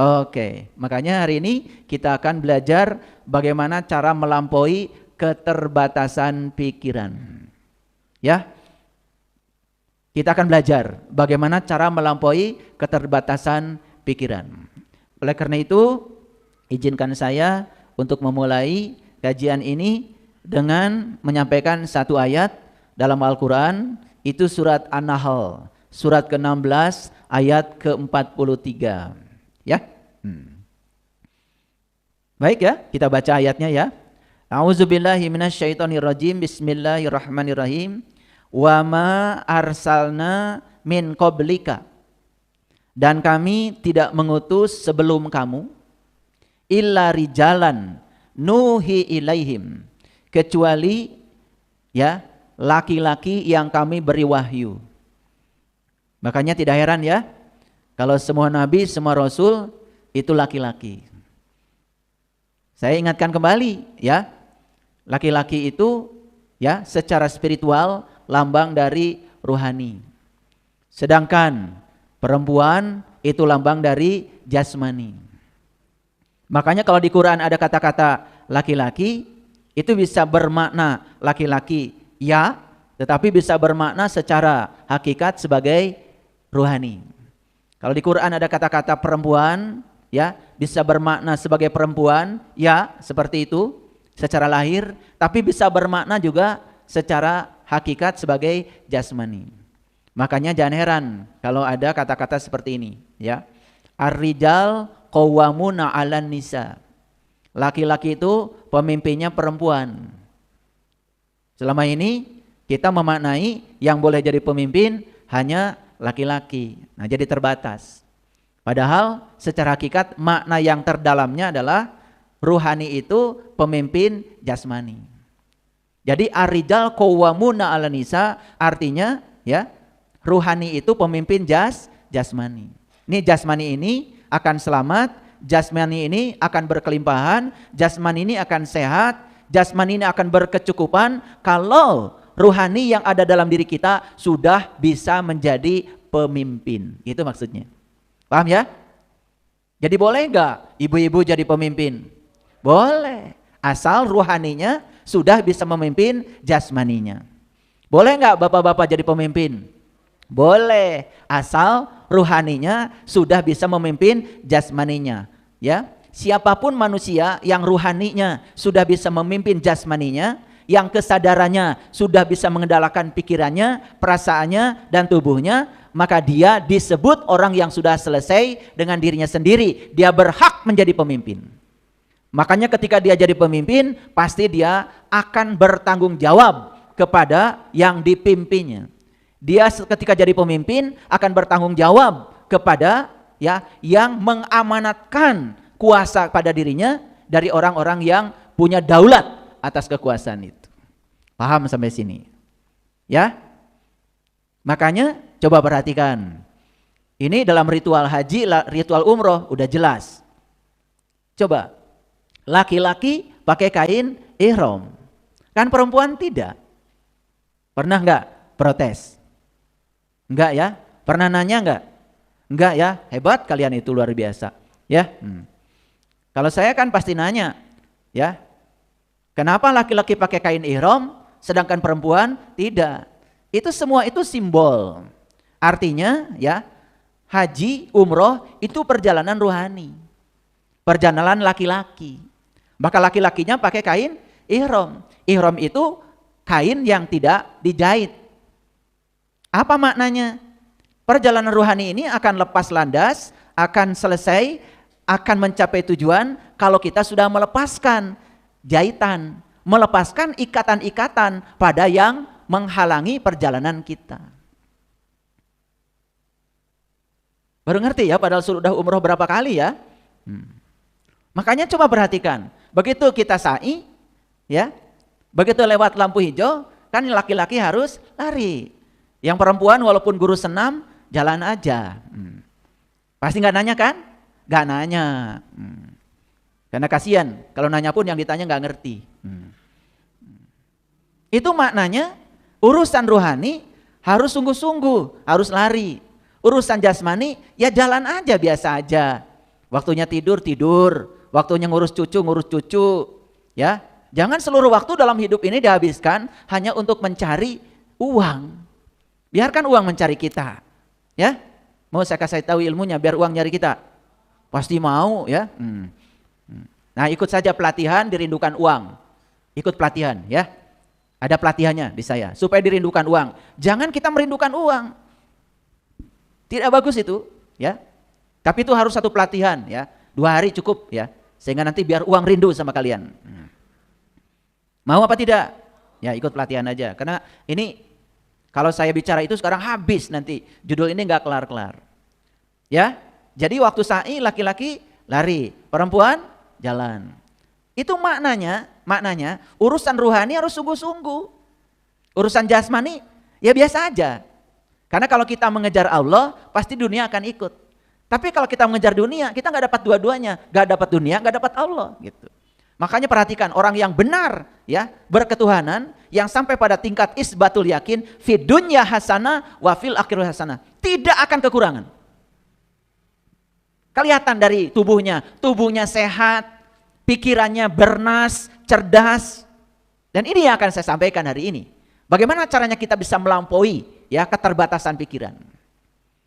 Oke, makanya hari ini kita akan belajar bagaimana cara melampaui keterbatasan pikiran. Ya, kita akan belajar bagaimana cara melampaui keterbatasan pikiran. Oleh karena itu, izinkan saya untuk memulai kajian ini dengan menyampaikan satu ayat dalam Al-Quran, itu surat An-Nahl, surat ke-16 ayat ke-43. Ya. Baik ya, kita baca ayatnya ya. A'udzubillahi minasyaitonirrajim. Bismillahirrahmanirrahim. Wa ma arsalna min qablika. Dan kami tidak mengutus sebelum kamu illa rijalan nuhi ilaihim, kecuali ya laki-laki yang kami beri wahyu. Makanya tidak heran ya, kalau semua nabi, semua rasul itu laki-laki. Saya ingatkan kembali ya, laki-laki itu ya secara spiritual lambang dari ruhani. Sedangkan perempuan itu lambang dari jasmani. Makanya kalau di Quran ada kata-kata laki-laki, itu bisa bermakna laki-laki ya, tetapi bisa bermakna secara hakikat sebagai ruhani. Kalau di Quran ada kata-kata perempuan, ya bisa bermakna sebagai perempuan, ya seperti itu secara lahir, tapi bisa bermakna juga secara hakikat sebagai jasmani. Makanya jangan heran kalau ada kata-kata seperti ini, ya. Ar-rijal qawwamuna 'alan nisa. Laki-laki itu pemimpinnya perempuan. Selama ini kita memaknai yang boleh jadi pemimpin hanya laki-laki. Nah, jadi terbatas. Padahal secara hakikat makna yang terdalamnya adalah ruhani itu pemimpin jasmani. Jadi ar-rijal qawwamuna 'alan nisa artinya ya, ruhani itu pemimpin jasmani. Ini jasmani ini akan selamat, jasmani ini akan berkelimpahan, jasmani ini akan sehat, jasmani ini akan berkecukupan kalau ruhani yang ada dalam diri kita sudah bisa menjadi pemimpin. Itu maksudnya. Paham ya? Jadi boleh enggak ibu-ibu jadi pemimpin? Boleh. Asal ruhaninya sudah bisa memimpin jasmaninya. Boleh enggak bapak-bapak jadi pemimpin? Boleh. Asal ruhaninya sudah bisa memimpin jasmaninya. Ya. Siapapun manusia yang ruhaninya sudah bisa memimpin jasmaninya, yang kesadarannya sudah bisa mengendalikan pikirannya, perasaannya, dan tubuhnya, maka dia disebut orang yang sudah selesai dengan dirinya sendiri. Dia berhak menjadi pemimpin. Makanya ketika dia jadi pemimpin, pasti dia akan bertanggung jawab kepada yang dipimpinnya. Dia ketika jadi pemimpin akan bertanggung jawab kepada ya yang mengamanatkan kuasa pada dirinya dari orang-orang yang punya daulat atas kekuasaan itu. Paham sampai sini? Ya? Makanya coba perhatikan. Ini dalam ritual haji, ritual umroh udah jelas. Coba. Laki-laki pakai kain ihram. Kan perempuan tidak. Pernah enggak protes? Enggak ya? Pernah nanya enggak? Enggak ya? Hebat kalian itu, luar biasa. Ya? Kalau saya kan pasti nanya. Ya? Kenapa laki-laki pakai kain ihram sedangkan perempuan tidak? Itu semua itu simbol. Artinya ya, haji, umroh itu perjalanan rohani. Perjalanan laki-laki. Maka laki-lakinya pakai kain ihram. Ihram itu kain yang tidak dijahit. Apa maknanya? Perjalanan rohani ini akan lepas landas, akan selesai, akan mencapai tujuan kalau kita sudah melepaskan jahitan, melepaskan ikatan-ikatan pada yang menghalangi perjalanan kita. Baru ngerti ya, padahal sudah umroh berapa kali ya. Makanya coba perhatikan, begitu kita sa'i, ya, begitu lewat lampu hijau, kan laki-laki harus lari. Yang perempuan walaupun guru senam, jalan aja. Pasti nggak nanya kan? Nggak nanya. Karena kasihan, kalau nanya pun yang ditanya nggak ngerti. Itu maknanya urusan rohani harus sungguh-sungguh, harus lari. Urusan jasmani ya jalan aja, biasa aja. Waktunya tidur, tidur. Waktunya ngurus cucu. Ya, jangan seluruh waktu dalam hidup ini dihabiskan hanya untuk mencari uang. Biarkan uang mencari kita. Ya, mau saya kasih tahu ilmunya biar uang nyari kita? Pasti mau ya. Nah, ikut saja pelatihan dirindukan uang. Ikut pelatihan ya. Ada pelatihannya di saya supaya dirindukan uang. Jangan kita merindukan uang. Tidak bagus itu ya. Tapi itu harus satu pelatihan ya. 2 hari cukup ya. Sehingga nanti biar uang rindu sama kalian. Mau apa tidak? Ya ikut pelatihan aja. Karena ini kalau saya bicara itu sekarang habis nanti. Judul ini gak kelar-kelar. Ya, jadi waktu sa'i laki-laki lari, perempuan jalan. Itu maknanya urusan ruhani harus sungguh-sungguh. Urusan jasmani ya biasa aja. Karena kalau kita mengejar Allah, pasti dunia akan ikut. Tapi kalau kita mengejar dunia, kita gak dapat dua-duanya. Gak dapat dunia, gak dapat Allah gitu. Makanya perhatikan orang yang benar ya berketuhanan, yang sampai pada tingkat isbatul yakin, fid dunya hasanah wa fil akhirati hasanah, tidak akan kekurangan. Kelihatan dari tubuhnya sehat, pikirannya bernas, cerdas. Dan ini yang akan saya sampaikan hari ini. Bagaimana caranya kita bisa melampaui ya keterbatasan pikiran.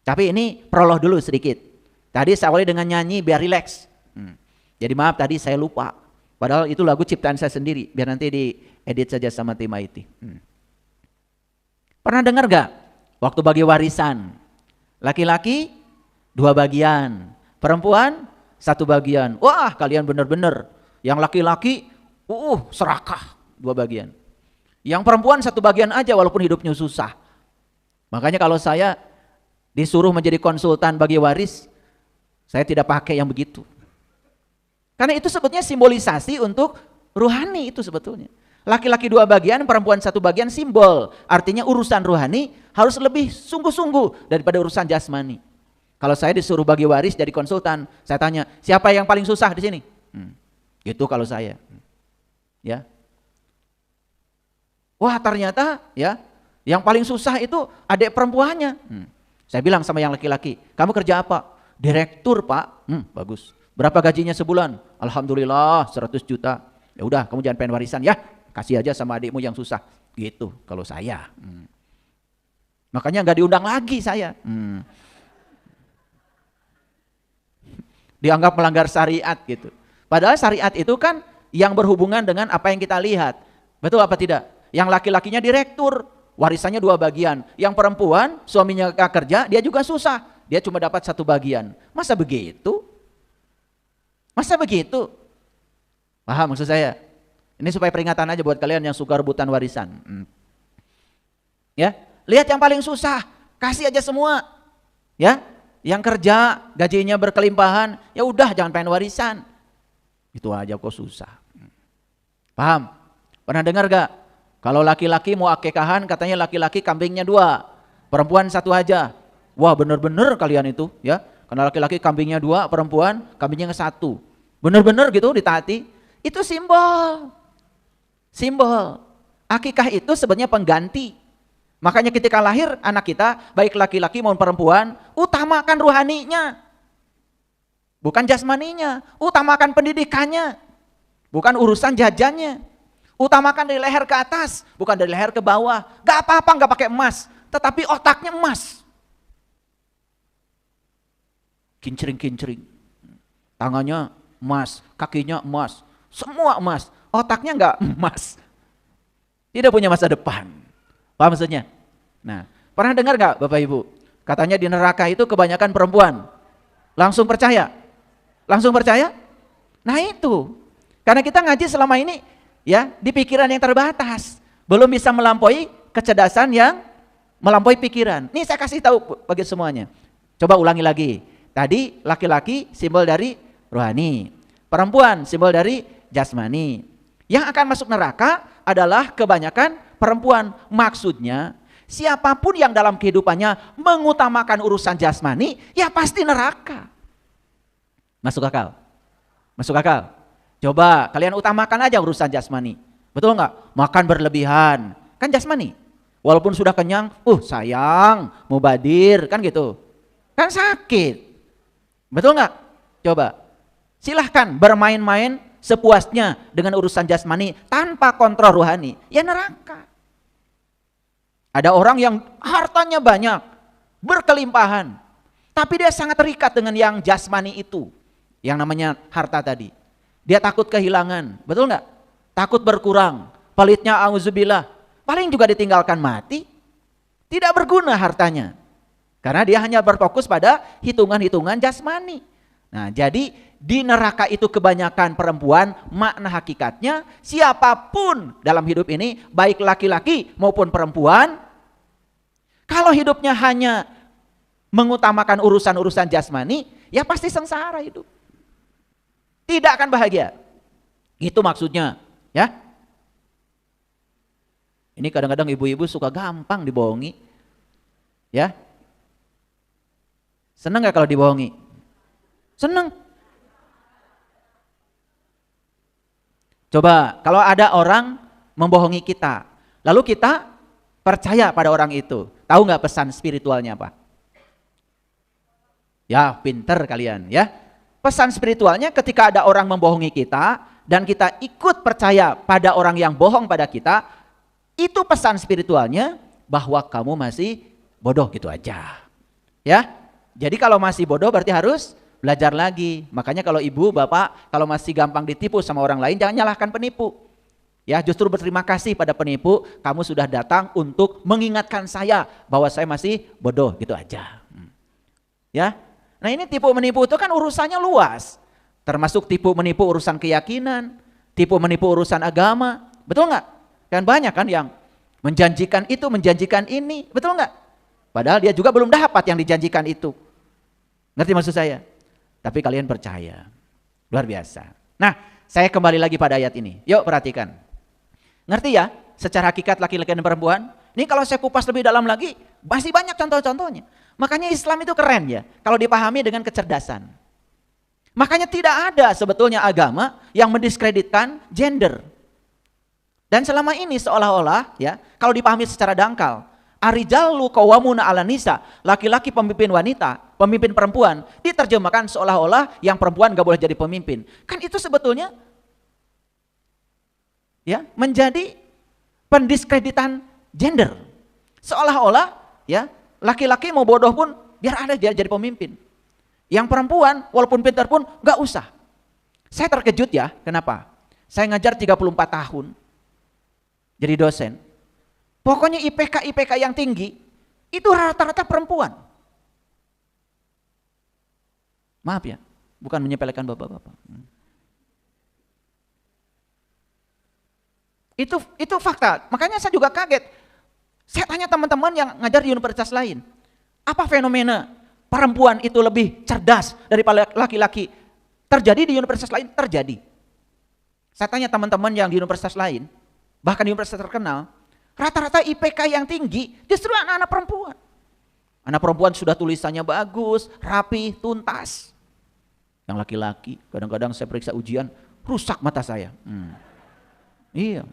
Tapi ini prolog dulu sedikit. Tadi saya awali dengan nyanyi biar rileks. Jadi maaf tadi saya lupa. Padahal itu lagu ciptaan saya sendiri. Biar nanti diedit saja sama tim IT. Pernah dengar gak? Waktu bagi warisan. Laki-laki 2 bagian. Perempuan 1 bagian. Wah kalian benar-benar. Yang laki-laki serakah 2 bagian. Yang perempuan 1 bagian aja walaupun hidupnya susah. Makanya kalau saya disuruh menjadi konsultan bagi waris, saya tidak pakai yang begitu. Karena itu sebetulnya simbolisasi untuk ruhani itu sebetulnya. Laki-laki 2 bagian, perempuan 1 bagian simbol. Artinya urusan ruhani harus lebih sungguh-sungguh daripada urusan jasmani. Kalau saya disuruh bagi waris jadi konsultan, saya tanya, siapa yang paling susah di sini? Gitu kalau saya. Ya. Wah, ternyata ya, yang paling susah itu adik perempuannya. Saya bilang sama yang laki-laki, kamu kerja apa? Direktur, Pak. Bagus. Berapa gajinya sebulan? Alhamdulillah 100 juta. Ya udah, kamu jangan pengen warisan ya. Kasih aja sama adikmu yang susah. Gitu kalau saya. Makanya nggak diundang lagi saya. Dianggap melanggar syariat gitu. Padahal syariat itu kan yang berhubungan dengan apa yang kita lihat. Betul apa tidak? Yang laki-lakinya direktur, warisannya 2 bagian. Yang perempuan, suaminya kerja, dia juga susah. Dia cuma dapat 1 bagian. Masa begitu? Masa begitu? Paham maksud saya? Ini supaya peringatan aja buat kalian yang suka rebutan warisan. Ya, lihat yang paling susah, kasih aja semua. Ya, yang kerja gajinya berkelimpahan, ya udah jangan pengen warisan. Itu aja kok susah. Paham? Pernah dengar gak? Kalau laki-laki mau akekahan katanya laki-laki kambingnya 2, perempuan 1 aja. Wah bener-bener kalian itu ya. Karena laki-laki kambingnya 2, perempuan kambingnya 1. Bener-bener gitu ditaati. Itu simbol. Simbol. Akikah itu sebenarnya pengganti. Makanya ketika lahir anak kita, baik laki-laki maupun perempuan, utamakan ruhaninya. Bukan jasmaninya, utamakan pendidikannya. Bukan urusan jajannya. Utamakan dari leher ke atas, bukan dari leher ke bawah. Gak apa-apa gak pakai emas, tetapi otaknya emas. Kincring-kincring. Tangannya emas, kakinya emas, semua emas. Otaknya gak emas. Tidak punya masa depan. Paham maksudnya? Nah, pernah dengar gak Bapak Ibu? Katanya di neraka itu kebanyakan perempuan. Langsung percaya? Langsung percaya? Nah itu. Karena kita ngaji selama ini ya di pikiran yang terbatas. Belum bisa melampaui kecerdasan yang melampaui pikiran. Nih saya kasih tahu bagi semuanya. Coba ulangi lagi. Tadi laki-laki simbol dari rohani. Perempuan simbol dari jasmani. Yang akan masuk neraka adalah kebanyakan perempuan. Maksudnya siapapun yang dalam kehidupannya mengutamakan urusan jasmani, ya pasti neraka. Masuk akal? Masuk akal? Coba kalian utamakan aja urusan jasmani. Betul nggak? Makan berlebihan, kan jasmani. Walaupun sudah kenyang, sayang, mubadir, kan gitu. Kan sakit. Betul nggak? Coba, silahkan bermain-main sepuasnya dengan urusan jasmani tanpa kontrol rohani, ya neraka. Ada orang yang hartanya banyak, berkelimpahan, tapi dia sangat terikat dengan yang jasmani itu, yang namanya harta tadi. Dia takut kehilangan, betul nggak? Takut berkurang, pelitnya auzubillah, paling juga ditinggalkan mati, tidak berguna hartanya. Karena dia hanya berfokus pada hitungan-hitungan jasmani. Nah, jadi di neraka itu kebanyakan perempuan, makna hakikatnya siapapun dalam hidup ini, baik laki-laki maupun perempuan, kalau hidupnya hanya mengutamakan urusan-urusan jasmani, ya pasti sengsara hidup. Tidak akan bahagia. Itu maksudnya, ya. Ini kadang-kadang ibu-ibu suka gampang dibohongi. Ya. Senang gak kalau dibohongi? Senang. Coba kalau ada orang membohongi kita, lalu kita percaya pada orang itu, tahu gak pesan spiritualnya apa? Ya pinter kalian ya. Pesan spiritualnya ketika ada orang membohongi kita dan kita ikut percaya pada orang yang bohong pada kita, itu pesan spiritualnya bahwa kamu masih bodoh gitu aja. Ya. Jadi kalau masih bodoh berarti harus belajar lagi. Makanya kalau ibu, bapak, kalau masih gampang ditipu sama orang lain, jangan nyalahkan penipu. Ya, justru berterima kasih pada penipu, kamu sudah datang untuk mengingatkan saya bahwa saya masih bodoh gitu aja. Ya. Nah, ini tipu menipu itu kan urusannya luas. Termasuk tipu menipu urusan keyakinan, tipu menipu urusan agama. Betul nggak? Kan banyak kan yang menjanjikan itu, menjanjikan ini, betul nggak? Padahal dia juga belum dapat yang dijanjikan itu. Ngerti maksud saya? Tapi kalian percaya. Luar biasa. Nah, saya kembali lagi pada ayat ini. Yuk perhatikan. Ngerti ya? Secara hakikat laki-laki dan perempuan. Ini kalau saya kupas lebih dalam lagi, masih banyak contoh-contohnya. Makanya Islam itu keren ya, kalau dipahami dengan kecerdasan. Makanya tidak ada sebetulnya agama yang mendiskreditkan gender. Dan selama ini seolah-olah ya, kalau dipahami secara dangkal, Ar-rijalu qawwamuna 'alan nisa, laki-laki pemimpin wanita, pemimpin perempuan, diterjemahkan seolah-olah yang perempuan gak boleh jadi pemimpin. Kan itu sebetulnya ya menjadi pendiskreditan gender. Seolah-olah ya laki-laki mau bodoh pun biar ada dia jadi pemimpin. Yang perempuan walaupun pintar pun gak usah. Saya terkejut ya, kenapa? Saya ngajar 34 tahun jadi dosen. Pokoknya IPK yang tinggi itu rata-rata perempuan. Maaf ya, bukan menyepelekan bapak-bapak. Itu fakta. Makanya saya juga kaget. Saya tanya teman-teman yang ngajar di universitas lain, apa fenomena perempuan itu lebih cerdas daripada laki-laki? Terjadi di universitas lain? Terjadi. Saya tanya teman-teman yang di universitas lain, bahkan di universitas terkenal, rata-rata IPK yang tinggi justru anak-anak perempuan. Anak perempuan sudah tulisannya bagus, rapi, tuntas. Yang laki-laki, kadang-kadang saya periksa ujian, rusak mata saya. Iya.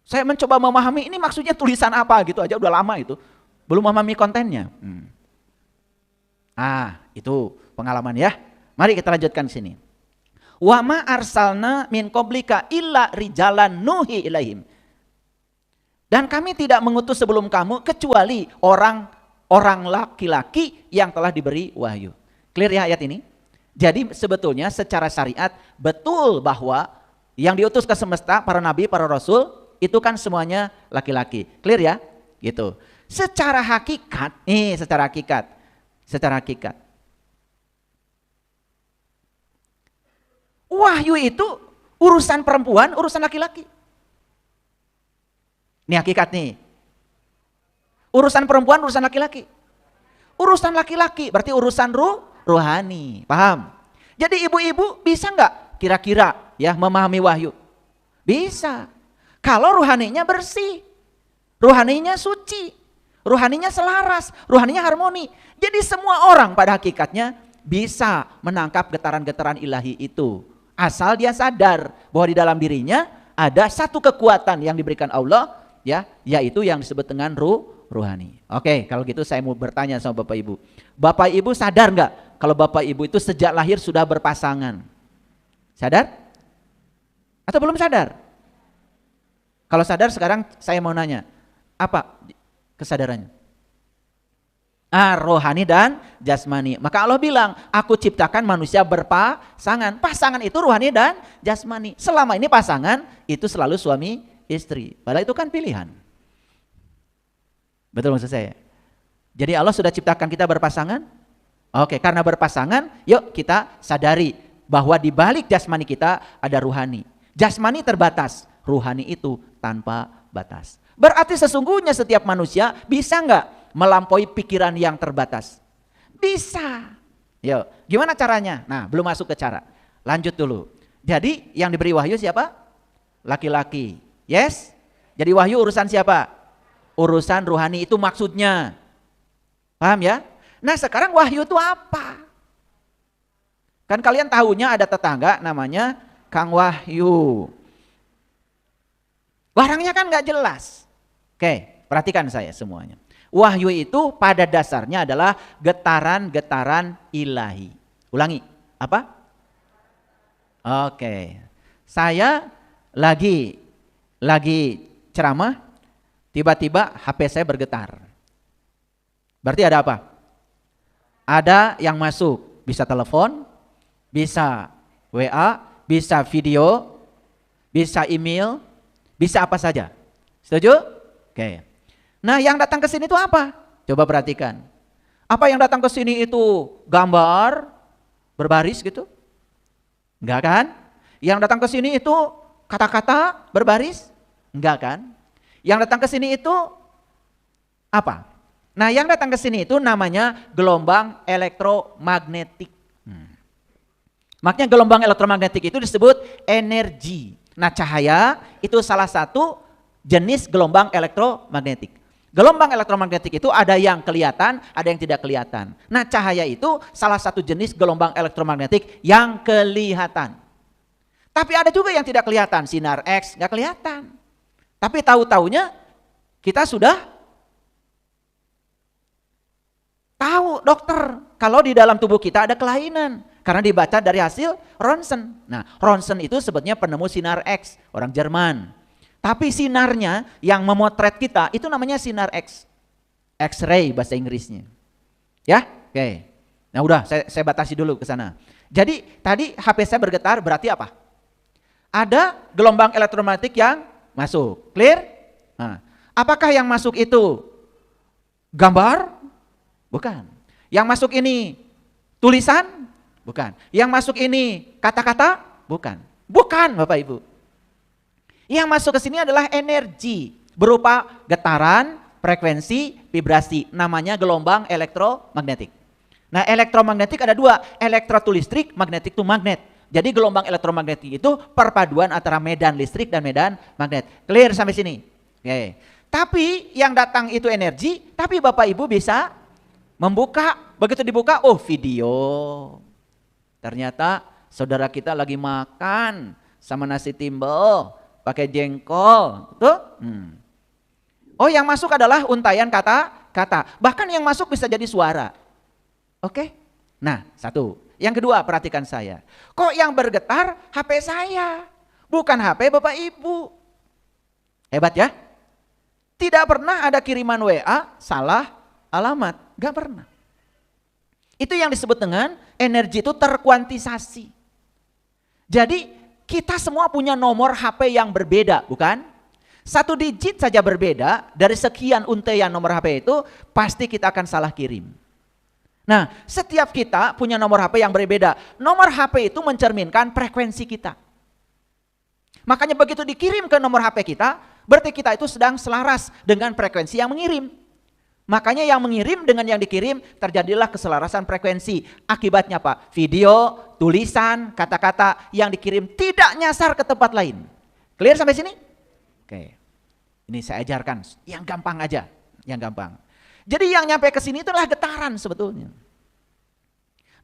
Saya mencoba memahami ini maksudnya tulisan apa gitu aja, udah lama itu. Belum memahami kontennya. Itu pengalaman ya. Mari kita lanjutkan di sini. Wa ma arsalna min qablika illa rijalan nuhi ilaihim. Dan kami tidak mengutus sebelum kamu kecuali orang laki-laki yang telah diberi wahyu. Clear ya ayat ini? Jadi sebetulnya secara syariat betul bahwa yang diutus ke semesta, para nabi, para rasul, itu kan semuanya laki-laki. Clear ya? Gitu. Secara hakikat, secara hakikat. Wahyu itu urusan perempuan, urusan laki-laki. Ini hakikat nih. Urusan perempuan, urusan laki-laki. Urusan laki-laki berarti urusan rohani. Paham? Jadi ibu-ibu bisa nggak kira-kira ya memahami wahyu? Bisa. Kalau rohaninya bersih, rohaninya suci, rohaninya selaras, rohaninya harmoni. Jadi semua orang pada hakikatnya bisa menangkap getaran-getaran ilahi itu. Asal dia sadar bahwa di dalam dirinya ada satu kekuatan yang diberikan Allah, ya, yaitu yang disebut dengan rohani. Oke, kalau gitu saya mau bertanya sama Bapak Ibu. Bapak Ibu sadar nggak kalau Bapak Ibu itu sejak lahir sudah berpasangan? Sadar? Atau belum sadar? Kalau sadar sekarang saya mau nanya, apa kesadarannya? Rohani dan jasmani. Maka Allah bilang, aku ciptakan manusia berpasangan. Pasangan itu rohani dan jasmani. Selama ini pasangan itu selalu suami istri. Padahal itu kan pilihan. Betul maksud saya? Jadi Allah sudah ciptakan kita berpasangan? Oke, karena berpasangan, yuk kita sadari bahwa di balik jasmani kita ada ruhani. Jasmani terbatas, ruhani itu tanpa batas. Berarti sesungguhnya setiap manusia bisa nggak melampaui pikiran yang terbatas? Bisa. Yuk, gimana caranya? Nah, belum masuk ke cara. Lanjut dulu. Jadi yang diberi wahyu siapa? Laki-laki. Yes? Jadi wahyu urusan siapa? Urusan ruhani, itu maksudnya. Paham ya? Nah, sekarang wahyu itu apa? Kan kalian tahunya ada tetangga namanya Kang Wahyu. Barangnya kan nggak jelas. Oke, perhatikan saya semuanya. Wahyu itu pada dasarnya adalah getaran-getaran ilahi. Ulangi, apa? Oke. Saya lagi ceramah, tiba-tiba HP saya bergetar. Berarti ada apa? Ada yang masuk, bisa telepon, bisa WA, bisa video, bisa email, bisa apa saja. Setuju? Oke. Nah, yang datang ke sini itu apa? Coba perhatikan. Apa yang datang ke sini itu gambar berbaris gitu? Enggak kan? Yang datang ke sini itu kata-kata berbaris? Enggak kan? Yang datang ke sini itu apa? Nah, yang datang ke sini itu namanya gelombang elektromagnetik. Makanya gelombang elektromagnetik itu disebut energi. Nah, cahaya itu salah satu jenis gelombang elektromagnetik. Gelombang elektromagnetik itu ada yang kelihatan, ada yang tidak kelihatan. Nah, cahaya itu salah satu jenis gelombang elektromagnetik yang kelihatan. Tapi ada juga yang tidak kelihatan, sinar X nggak kelihatan. Tapi tahu-taunya kita sudah tahu, dokter, kalau di dalam tubuh kita ada kelainan karena dibaca dari hasil ronsen. Nah, ronsen itu sebetulnya penemu sinar X, orang Jerman. Tapi sinarnya yang memotret kita itu namanya sinar X. X-ray bahasa Inggrisnya. Ya? Oke. Nah, udah saya batasi dulu ke sana. Jadi tadi HP saya bergetar berarti apa? Ada gelombang elektromagnetik yang masuk. Clear? Nah, apakah yang masuk itu gambar? Bukan. Yang masuk ini tulisan? Bukan. Yang masuk ini kata-kata? Bukan. Bukan, Bapak Ibu. Yang masuk ke sini adalah energi berupa getaran, frekuensi, vibrasi. Namanya gelombang elektromagnetik. Nah, elektromagnetik ada dua, elektro itu listrik, magnetik itu magnet. Jadi gelombang elektromagnetik itu perpaduan antara medan listrik dan medan magnet. Clear sampai sini? Oke. Tapi yang datang itu energi, tapi Bapak Ibu bisa membuka, begitu dibuka, oh video. Ternyata saudara kita lagi makan sama nasi timbel, pakai jengkol, tuh. Oh, yang masuk adalah untayan kata-kata. Bahkan yang masuk bisa jadi suara. Oke? Nah, satu. Yang kedua, perhatikan saya. Kok yang bergetar HP saya, bukan HP Bapak Ibu. Hebat ya? Tidak pernah ada kiriman WA salah alamat, gak pernah. Itu yang disebut dengan energi itu terkuantisasi. Jadi kita semua punya nomor HP yang berbeda, bukan? Satu digit saja berbeda, dari sekian untaian nomor HP itu pasti kita akan salah kirim. Nah, setiap kita punya nomor HP yang berbeda. Nomor HP itu mencerminkan frekuensi kita. Makanya begitu dikirim ke nomor HP kita, berarti kita itu sedang selaras dengan frekuensi yang mengirim. Makanya yang mengirim dengan yang dikirim terjadilah keselarasan frekuensi. Akibatnya apa? Video, tulisan, kata-kata yang dikirim tidak nyasar ke tempat lain. Clear sampai sini? Oke. Ini saya ajarkan yang gampang aja, yang gampang. Jadi yang nyampe ke sini itulah getaran sebetulnya.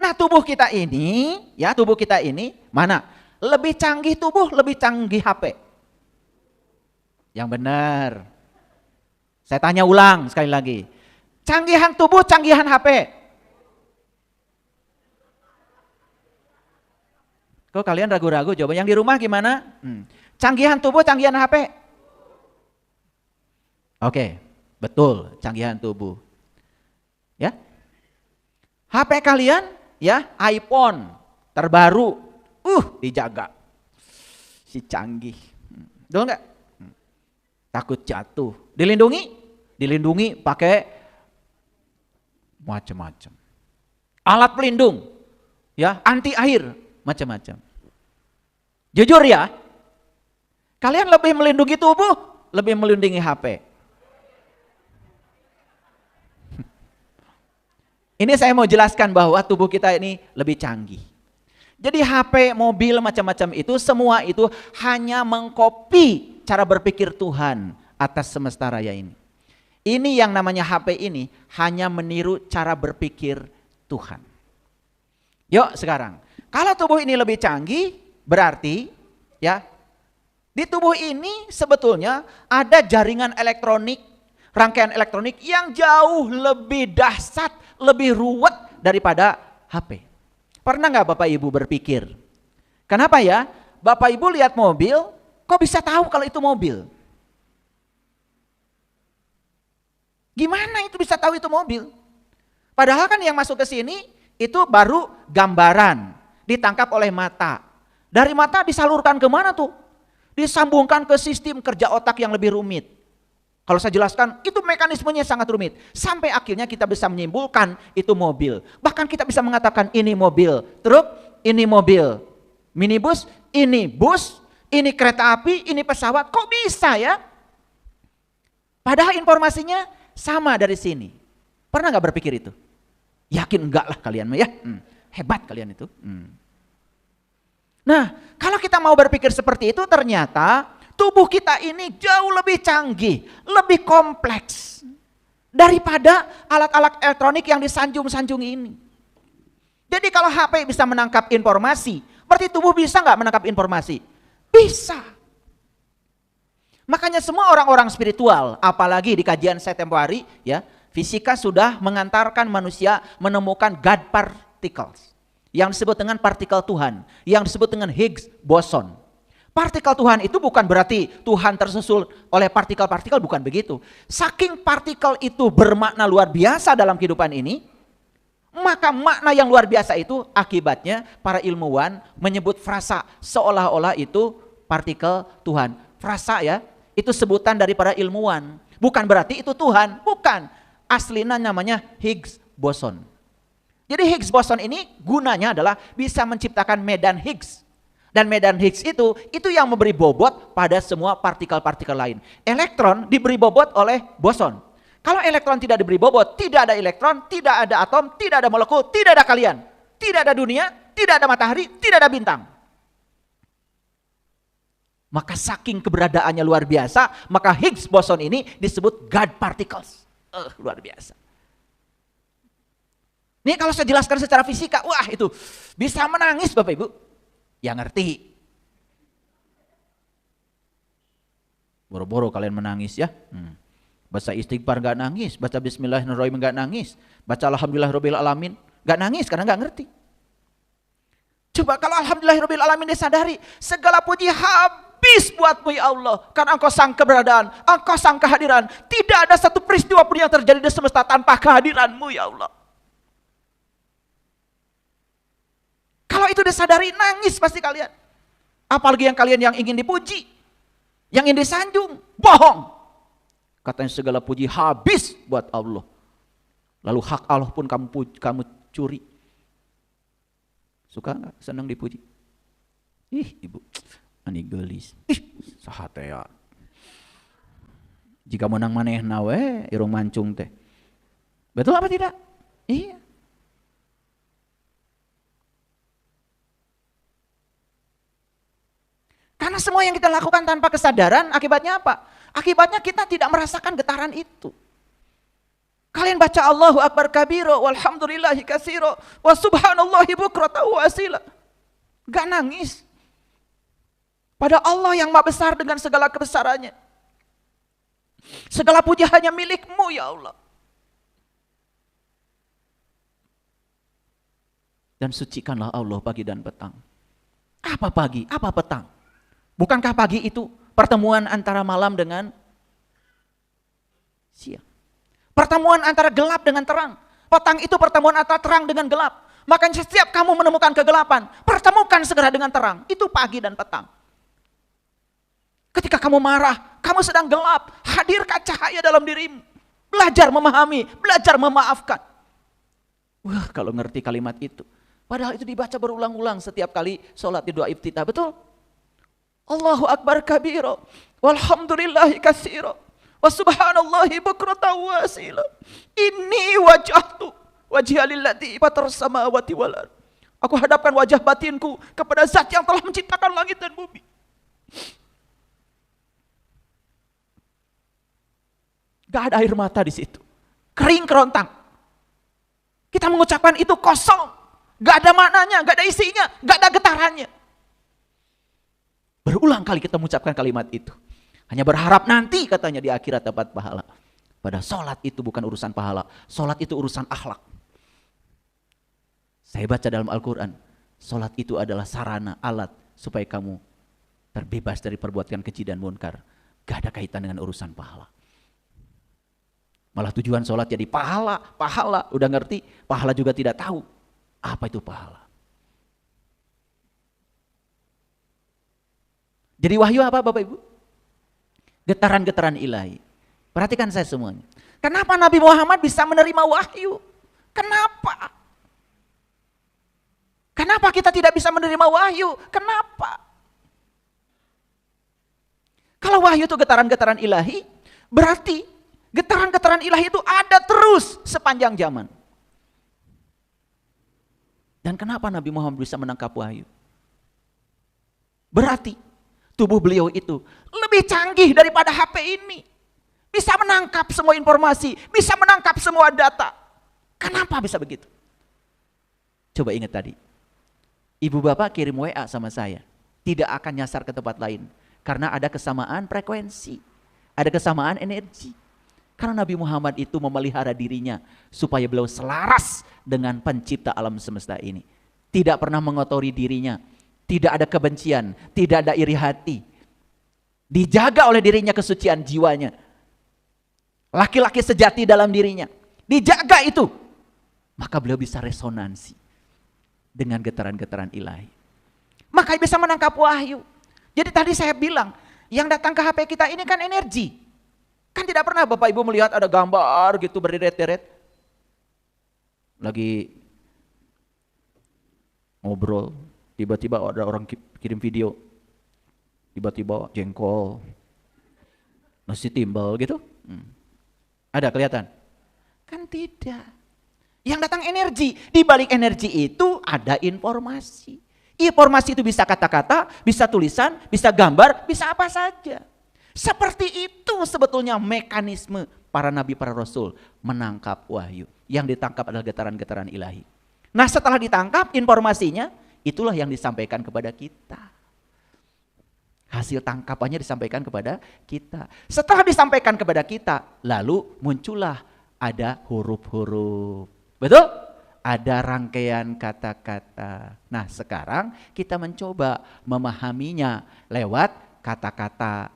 Nah, tubuh kita ini, ya tubuh kita ini mana? Lebih canggih tubuh, lebih canggih HP. Yang benar. Saya tanya ulang sekali lagi. Canggihan tubuh, canggihan HP. Kok kalian ragu-ragu? Coba yang di rumah gimana? Canggihan tubuh, canggihan HP? Oke, betul, canggihan tubuh. Ya. HP kalian ya iPhone terbaru. Dijaga. Si canggih. Betul enggak? Takut jatuh. Dilindungi? Dilindungi pakai macam-macam. Alat pelindung. Ya, anti air, macam-macam. Jujur ya, kalian lebih melindungi tubuh, lebih melindungi HP. Ini saya mau jelaskan bahwa tubuh kita ini lebih canggih. Jadi HP, mobil, macam-macam itu, semua itu hanya mengcopy cara berpikir Tuhan atas semesta raya ini. Ini yang namanya HP ini hanya meniru cara berpikir Tuhan. Yuk sekarang, kalau tubuh ini lebih canggih, berarti ya di tubuh ini sebetulnya ada jaringan elektronik, rangkaian elektronik yang jauh lebih dahsyat, lebih ruwet daripada HP. Pernah nggak Bapak Ibu berpikir, kenapa ya Bapak Ibu lihat mobil, kok bisa tahu kalau itu mobil? Gimana itu bisa tahu itu mobil? Padahal kan yang masuk ke sini itu baru gambaran, ditangkap oleh mata. Dari mata disalurkan kemana tuh? Disambungkan ke sistem kerja otak yang lebih rumit. Kalau saya jelaskan, itu mekanismenya sangat rumit. Sampai akhirnya kita bisa menyimpulkan itu mobil. Bahkan kita bisa mengatakan ini mobil truk, ini mobil minibus, ini bus, ini kereta api, ini pesawat. Kok bisa ya? Padahal informasinya sama dari sini. Pernah gak berpikir itu? Yakin enggak lah kalian ya? Hebat kalian itu. Nah, kalau kita mau berpikir seperti itu, ternyata tubuh kita ini jauh lebih canggih, lebih kompleks daripada alat-alat elektronik yang disanjung-sanjung ini. Jadi kalau HP bisa menangkap informasi, berarti tubuh bisa nggak menangkap informasi? Bisa. Makanya semua orang-orang spiritual, apalagi di kajian saya tempo hari, ya, fisika sudah mengantarkan manusia menemukan God particles, yang disebut dengan partikel Tuhan, yang disebut dengan Higgs boson. Partikel Tuhan itu bukan berarti Tuhan tersusul oleh partikel-partikel, bukan begitu. Saking partikel itu bermakna luar biasa dalam kehidupan ini, maka makna yang luar biasa itu akibatnya para ilmuwan menyebut frasa seolah-olah itu partikel Tuhan. Frasa ya, itu sebutan dari para ilmuwan. Bukan berarti itu Tuhan, bukan. Aslinya namanya Higgs boson. Jadi Higgs boson ini gunanya adalah bisa menciptakan medan Higgs. Dan medan Higgs itu yang memberi bobot pada semua partikel-partikel lain. Elektron diberi bobot oleh boson. Kalau elektron tidak diberi bobot, tidak ada elektron, tidak ada atom, tidak ada molekul, tidak ada kalian. Tidak ada dunia, tidak ada matahari, tidak ada bintang. Maka saking keberadaannya luar biasa, maka Higgs boson ini disebut God particles. Luar biasa. Nih kalau saya jelaskan secara fisika, wah itu bisa menangis Bapak Ibu. Yang ngerti. Boro-boro kalian menangis ya. Baca istighfar gak nangis, baca bismillahirrahmanirrahim gak nangis, baca alhamdulillahirabbil alamin gak nangis karena gak ngerti. Coba kalau alhamdulillahirabbil alamin disadari, segala puji habis buatmu ya Allah, karena engkau sang keberadaan, engkau sang kehadiran. Tidak ada satu peristiwa pun yang terjadi di semesta tanpa kehadiranmu ya Allah. Kalau itu disadari, nangis pasti kalian. Apalagi yang ingin dipuji, yang ingin disanjung, bohong. Katanya segala puji habis buat Allah. Lalu hak Allah pun kamu curi. Suka nggak? Senang dipuji? Ih ibu, ani gelis. Ih sahat ya. Jika menang maneh nawe, irung mancung teh. Betul apa tidak? Iya. Karena semua yang kita lakukan tanpa kesadaran, akibatnya apa? Akibatnya kita tidak merasakan getaran itu. Kalian baca Allahu Akbar kabiro, walhamdulillahi katsiro, wa subhanallahi bukratan wa asila. Gak nangis. Pada Allah yang maha besar dengan segala kebesarannya. Segala puji hanya milikmu ya Allah. Dan sucikanlah Allah pagi dan petang. Apa pagi? Apa petang? Bukankah pagi itu pertemuan antara malam dengan siang? Pertemuan antara gelap dengan terang. Petang itu pertemuan antara terang dengan gelap. Makanya setiap kamu menemukan kegelapan, pertemukan segera dengan terang. Itu pagi dan petang. Ketika kamu marah, kamu sedang gelap, hadirkan cahaya dalam dirimu. Belajar memahami, belajar memaafkan. Wah, kalau ngerti kalimat itu. Padahal itu dibaca berulang-ulang setiap kali sholat di doa iftitah, betul? Allahu Akbar kabiro, walhamdulillahi katsiro, wa subhanallahi bukratan wa asila. Inni wajahtu wajhiya lillati fatar samawati wal ardh. Aku hadapkan wajah batinku kepada zat yang telah menciptakan langit dan bumi. Gak ada air mata di situ. Kering kerontang. Kita mengucapkan itu kosong. Gak ada maknanya, gak ada isinya, gak ada getarannya. Berulang kali kita mengucapkan kalimat itu. Hanya berharap nanti katanya di akhirat dapat pahala. Padahal sholat itu bukan urusan pahala. Sholat itu urusan akhlak. Saya baca dalam Al-Quran. Sholat itu adalah sarana, alat supaya kamu terbebas dari perbuatan keji dan munkar. Gak ada kaitan dengan urusan pahala. Malah tujuan sholat jadi pahala, udah ngerti, pahala juga tidak tahu. Apa itu pahala? Jadi wahyu apa Bapak Ibu? Getaran-getaran ilahi. Perhatikan saya semuanya. Kenapa Nabi Muhammad bisa menerima wahyu? Kenapa? Kenapa kita tidak bisa menerima wahyu? Kenapa? Kalau wahyu itu getaran-getaran ilahi, berarti getaran-getaran ilahi itu ada terus sepanjang zaman. Dan kenapa Nabi Muhammad bisa menangkap wahyu? Berarti tubuh beliau itu lebih canggih daripada HP ini. Bisa menangkap semua informasi, bisa menangkap semua data. Kenapa bisa begitu? Coba ingat tadi. Ibu bapak kirim WA sama saya. Tidak akan nyasar ke tempat lain. Karena ada kesamaan frekuensi. Ada kesamaan energi. Karena Nabi Muhammad itu memelihara dirinya supaya beliau selaras dengan pencipta alam semesta ini. Tidak pernah mengotori dirinya. Tidak ada kebencian, tidak ada iri hati. Dijaga oleh dirinya kesucian jiwanya. Laki-laki sejati dalam dirinya. Dijaga itu. Maka beliau bisa resonansi dengan getaran-getaran ilahi. Maka bisa menangkap wahyu. Jadi tadi saya bilang, yang datang ke HP kita ini kan energi. Kan tidak pernah Bapak Ibu melihat ada gambar gitu berderet-deret. Lagi ngobrol, tiba-tiba ada orang kirim video. Tiba-tiba jengkol, nasi timbal gitu. Ada kelihatan? Kan tidak. Yang datang energi, di balik energi itu ada informasi. Informasi itu bisa kata-kata, bisa tulisan, bisa gambar, bisa apa saja. Seperti itu sebetulnya mekanisme para nabi, para rasul menangkap wahyu. Yang ditangkap adalah getaran-getaran ilahi. Nah setelah ditangkap informasinya, itulah yang disampaikan kepada kita. Hasil tangkapannya disampaikan kepada kita. Setelah disampaikan kepada kita, lalu muncullah ada huruf-huruf. Betul? Ada rangkaian kata-kata. Nah sekarang kita mencoba memahaminya lewat kata-kata.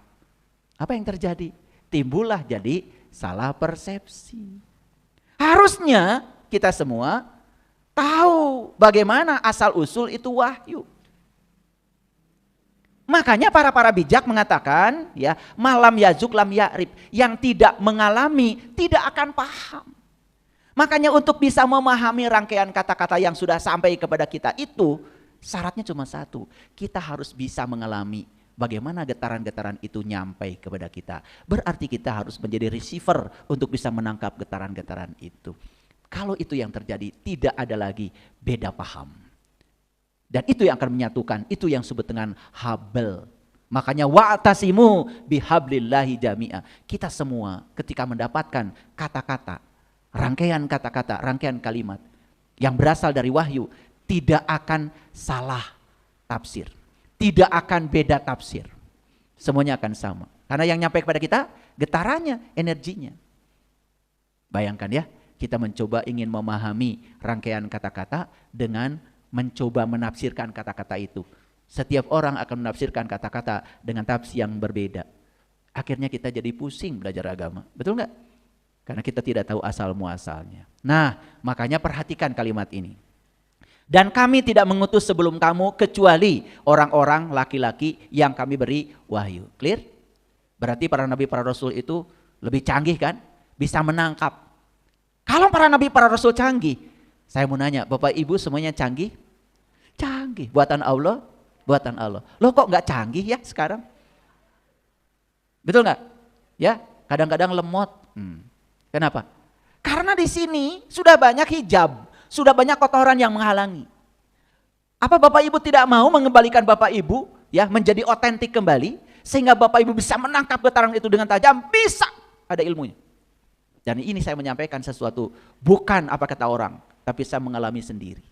Apa yang terjadi? Timbullah jadi salah persepsi. Harusnya kita semua tahu bagaimana asal-usul itu wahyu. Makanya para bijak mengatakan ya, malam yazuk lam ya'rif, yang tidak mengalami tidak akan paham. Makanya untuk bisa memahami rangkaian kata-kata yang sudah sampai kepada kita itu syaratnya cuma satu, kita harus bisa mengalami bagaimana getaran-getaran itu nyampai kepada kita. Berarti kita harus menjadi receiver untuk bisa menangkap getaran-getaran itu. Kalau itu yang terjadi, tidak ada lagi beda paham. Dan itu yang akan menyatukan, itu yang disebut dengan habl. Makanya wa'tasimu bihablillahi jami'a. Kita semua ketika mendapatkan kata-kata, rangkaian kata-kata, rangkaian kalimat yang berasal dari wahyu, tidak akan salah tafsir. Tidak akan beda tafsir. Semuanya akan sama. Karena yang nyampe kepada kita, getarannya, energinya. Bayangkan ya, kita mencoba ingin memahami rangkaian kata-kata dengan mencoba menafsirkan kata-kata itu. Setiap orang akan menafsirkan kata-kata dengan tafsir yang berbeda. Akhirnya kita jadi pusing belajar agama. Betul nggak? Karena kita tidak tahu asal muasalnya. Nah, makanya perhatikan kalimat ini. Dan kami tidak mengutus sebelum kamu kecuali orang-orang laki-laki yang kami beri wahyu. Clear? Berarti para nabi, para rasul itu lebih canggih kan? Bisa menangkap. Kalau para nabi, para rasul canggih, saya mau nanya, Bapak Ibu semuanya canggih? Canggih. Buatan Allah? Buatan Allah. Loh kok nggak canggih ya sekarang? Betul nggak? Ya, kadang-kadang lemot. Kenapa? Karena di sini sudah banyak hijab, sudah banyak kotoran yang menghalangi. Apa Bapak Ibu tidak mau mengembalikan Bapak Ibu ya menjadi otentik kembali sehingga Bapak Ibu bisa menangkap getaran itu dengan tajam? Bisa, ada ilmunya. Dan ini saya menyampaikan sesuatu bukan apa kata orang, tapi saya mengalami sendiri.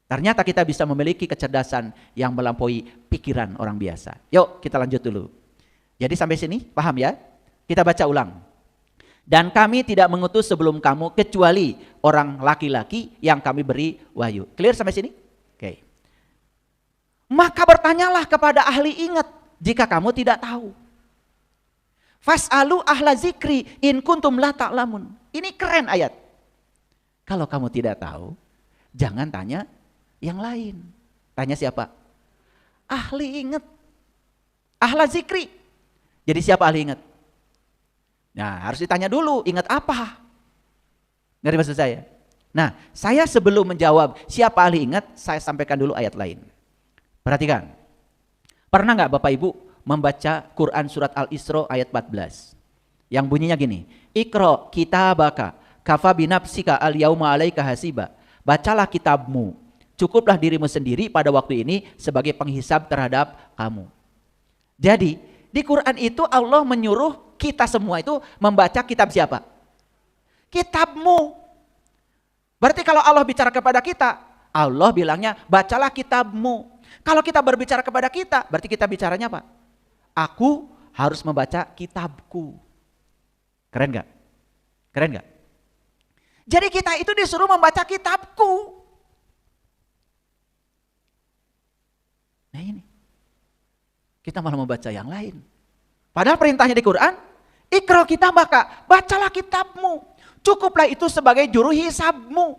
Ternyata kita bisa memiliki kecerdasan yang melampaui pikiran orang biasa. Yuk kita lanjut dulu. Jadi sampai sini paham ya? Kita baca ulang. Dan kami tidak mengutus sebelum kamu kecuali orang laki-laki yang kami beri wahyu. Clear sampai sini? Oke. Maka bertanyalah kepada ahli ingat jika kamu tidak tahu. Fas'alu ahla zikri in kuntum la ta'lamun. Ini keren ayat. Kalau kamu tidak tahu, jangan tanya yang lain. Tanya siapa? Ahli ingat. Ahla zikri. Jadi siapa ahli ingat? Nah, harus ditanya dulu, ingat apa? Ngerti maksud saya? Nah, saya sebelum menjawab siapa ahli ingat, saya sampaikan dulu ayat lain. Perhatikan. Pernah nggak Bapak Ibu membaca Quran surat Al-Isra ayat 14? Yang bunyinya gini, Iqra kitabaka kafa binafsika al-yauma 'alaika hasiba. Bacalah kitabmu, cukuplah dirimu sendiri pada waktu ini sebagai penghisab terhadap kamu. Jadi, di Quran itu Allah menyuruh kita semua itu membaca kitab siapa? Kitabmu. Berarti kalau Allah bicara kepada kita, Allah bilangnya bacalah kitabmu. Kalau kita berbicara kepada kita, berarti kita bicaranya apa? Aku harus membaca kitabku. Keren gak? Keren gak? Jadi kita itu disuruh membaca kitabku. Nah ini. Kita malah membaca yang lain. Padahal perintahnya di Quran, Iqra kitabaka, bacalah kitabmu. Cukuplah itu sebagai juru hisabmu.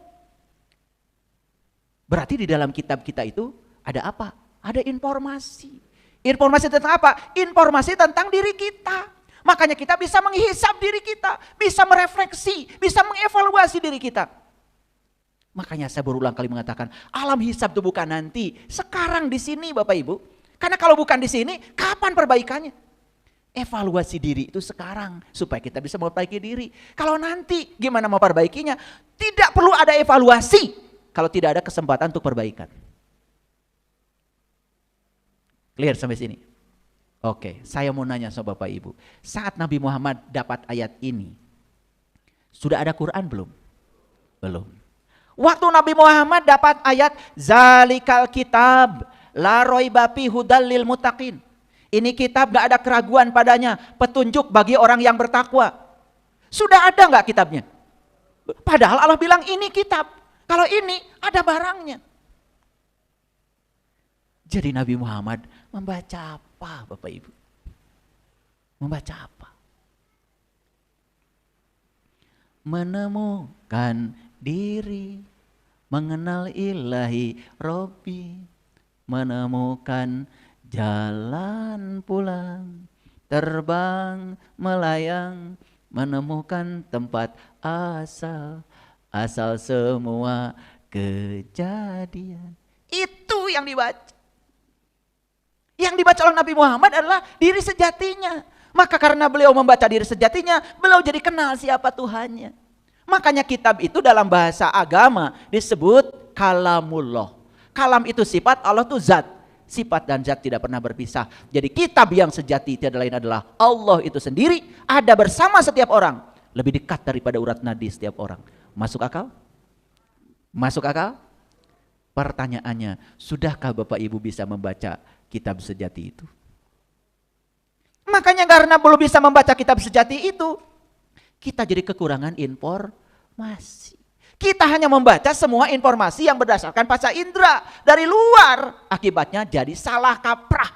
Berarti di dalam kitab kita itu ada apa? Ada informasi. Informasi tentang apa? Informasi tentang diri kita. Makanya kita bisa menghisab diri kita, bisa merefleksi, bisa mengevaluasi diri kita. Makanya saya berulang kali mengatakan, alam hisab itu bukan nanti, sekarang di sini Bapak Ibu. Karena kalau bukan di sini, kapan perbaikannya? Evaluasi diri itu sekarang supaya kita bisa memperbaiki diri. Kalau nanti gimana mau perbaikinya? Tidak perlu ada evaluasi kalau tidak ada kesempatan untuk perbaikan. Clear sampai sini? Oke, saya mau nanya sama Bapak Ibu. Saat Nabi Muhammad dapat ayat ini, sudah ada Quran belum? Belum. Waktu Nabi Muhammad dapat ayat zalikal kitab la raiba fi hudal lil muttaqin. Ini kitab gak ada keraguan padanya, petunjuk bagi orang yang bertakwa. Sudah ada gak kitabnya? Padahal Allah bilang ini kitab. Kalau ini ada barangnya. Jadi Nabi Muhammad membaca apa Bapak Ibu? Membaca apa? Menemukan diri, mengenal ilahi Robbi, menemukan jalan pulang, terbang melayang, menemukan tempat asal semua kejadian. Itu yang dibaca. Yang dibaca oleh Nabi Muhammad adalah diri sejatinya. Maka karena beliau membaca diri sejatinya, beliau jadi kenal siapa Tuhannya. Makanya kitab itu dalam bahasa agama disebut kalamullah. Kalam itu sifat, Allah itu zat. Sifat dan zat tidak pernah berpisah. Jadi kitab yang sejati tiada lain adalah Allah itu sendiri, ada bersama setiap orang. Lebih dekat daripada urat nadi setiap orang. Masuk akal? Masuk akal? Pertanyaannya, sudahkah Bapak Ibu bisa membaca kitab sejati itu? Makanya karena belum bisa membaca kitab sejati itu, kita jadi kekurangan informasi. Kita hanya membaca semua informasi yang berdasarkan panca indera dari luar. Akibatnya jadi salah kaprah.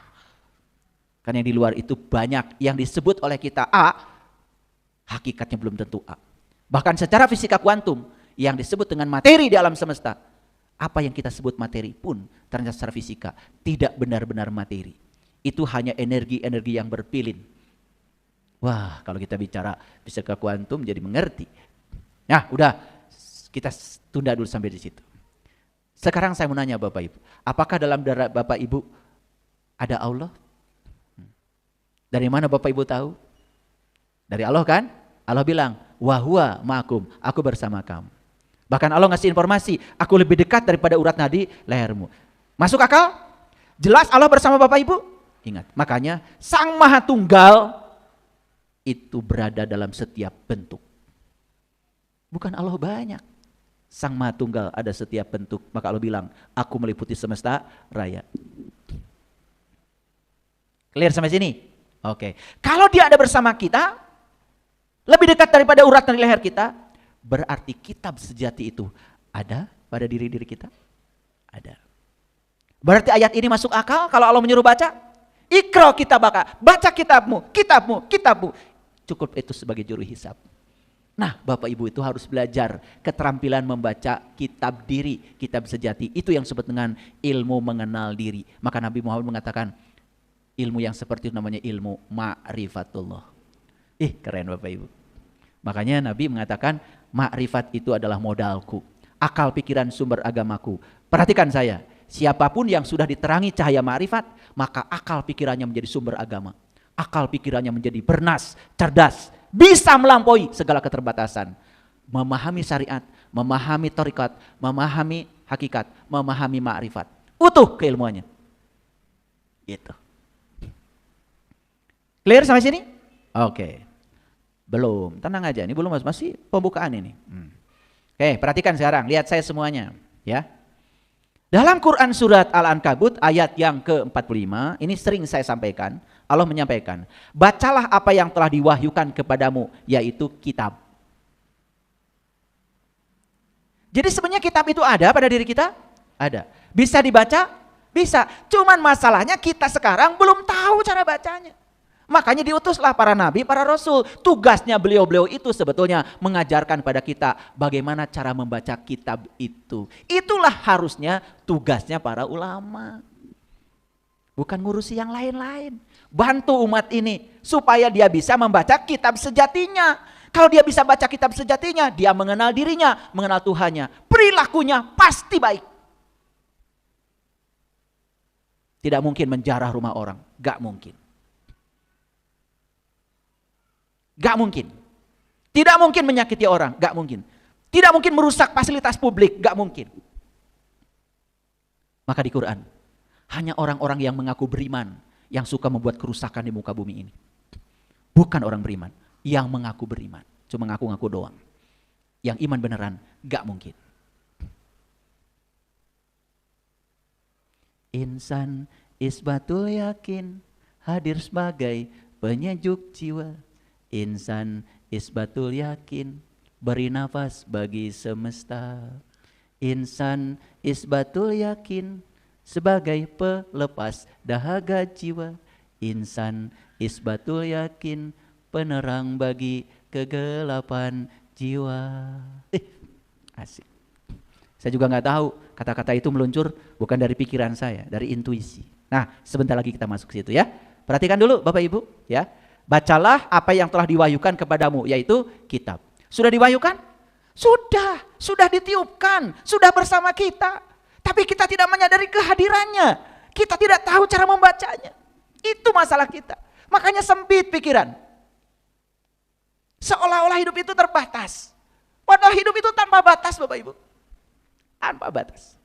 Karena yang di luar itu banyak yang disebut oleh kita A, hakikatnya belum tentu A. Bahkan secara fisika kuantum yang disebut dengan materi di alam semesta, apa yang kita sebut materi pun ternyata secara fisika tidak benar-benar materi. Itu hanya energi-energi yang berpilin. Wah, kalau kita bicara fisika kuantum jadi mengerti. Nah, udah kita tunda dulu sampai di situ. Sekarang saya mau nanya Bapak Ibu, apakah dalam darah Bapak Ibu ada Allah? Dari mana Bapak Ibu tahu? Dari Allah kan? Allah bilang, wa huwa ma'akum, aku bersama kamu. Bahkan Allah ngasih informasi, aku lebih dekat daripada urat nadi lehermu. Masuk akal? Jelas Allah bersama Bapak Ibu? Ingat, makanya Sang Maha Tunggal itu berada dalam setiap bentuk. Bukan Allah banyak. Sang Maha Tunggal ada setiap bentuk. Maka Allah bilang, aku meliputi semesta raya. Clear sampai sini? Oke. Kalau dia ada bersama kita, lebih dekat daripada urat nadi leher kita, berarti kitab sejati itu ada pada diri-diri kita? Ada. Berarti ayat ini masuk akal kalau Allah menyuruh baca? Ikra kitabaka, baca kitabmu, kitabmu, kitabmu. Cukup itu sebagai juru hisab. Nah, Bapak Ibu itu harus belajar keterampilan membaca kitab diri, kitab sejati. Itu yang disebut dengan ilmu mengenal diri. Maka Nabi Muhammad mengatakan, ilmu yang seperti itu namanya ilmu ma'rifatullah. Keren Bapak Ibu. Makanya Nabi mengatakan, makrifat itu adalah modalku, akal pikiran sumber agamaku. Perhatikan saya, siapapun yang sudah diterangi cahaya makrifat, maka akal pikirannya menjadi sumber agama. Akal pikirannya menjadi bernas, cerdas, bisa melampaui segala keterbatasan. Memahami syariat, memahami thariqat, memahami hakikat, memahami makrifat. Utuh keilmuannya. Gitu. Clear sampai sini? Oke. Belum, tenang aja, ini belum masih pembukaan ini. Oke, perhatikan sekarang, lihat saya semuanya, ya. Dalam Quran surat Al-Ankabut ayat yang ke-45, ini sering saya sampaikan, Allah menyampaikan, bacalah apa yang telah diwahyukan kepadamu, yaitu kitab. Jadi sebenarnya kitab itu ada pada diri kita? Ada. Bisa dibaca? Bisa. Cuman masalahnya kita sekarang belum tahu cara bacanya. Makanya diutuslah para nabi, para rasul. Tugasnya beliau-beliau itu sebetulnya mengajarkan pada kita bagaimana cara membaca kitab itu. Itulah harusnya tugasnya para ulama. Bukan ngurusi yang lain-lain. Bantu umat ini supaya dia bisa membaca kitab sejatinya. Kalau dia bisa baca kitab sejatinya, dia mengenal dirinya, mengenal Tuhannya. Perilakunya pasti baik. Tidak mungkin menjarah rumah orang, gak mungkin. Gak mungkin. Tidak mungkin menyakiti orang, gak mungkin. Tidak mungkin merusak fasilitas publik, gak mungkin. Maka di Quran, hanya orang-orang yang mengaku beriman yang suka membuat kerusakan di muka bumi ini. Bukan orang beriman, yang mengaku beriman. Cuma ngaku-ngaku doang. Yang iman beneran, gak mungkin. Insan isbatul yakin, hadir sebagai penyejuk jiwa. Insan isbatul yakin, beri nafas bagi semesta. Insan isbatul yakin, sebagai pelepas dahaga jiwa. Insan isbatul yakin, penerang bagi kegelapan jiwa. Asik. Saya juga nggak tahu kata-kata itu meluncur bukan dari pikiran saya, dari intuisi. Nah, sebentar lagi kita masuk ke situ ya. Perhatikan dulu Bapak Ibu ya. Bacalah apa yang telah diwahyukan kepadamu, yaitu kitab. Sudah diwahyukan? Sudah ditiupkan, sudah bersama kita. Tapi kita tidak menyadari kehadirannya. Kita tidak tahu cara membacanya. Itu masalah kita. Makanya sempit pikiran. Seolah-olah hidup itu terbatas. Padahal hidup itu tanpa batas Bapak Ibu. Tanpa batas.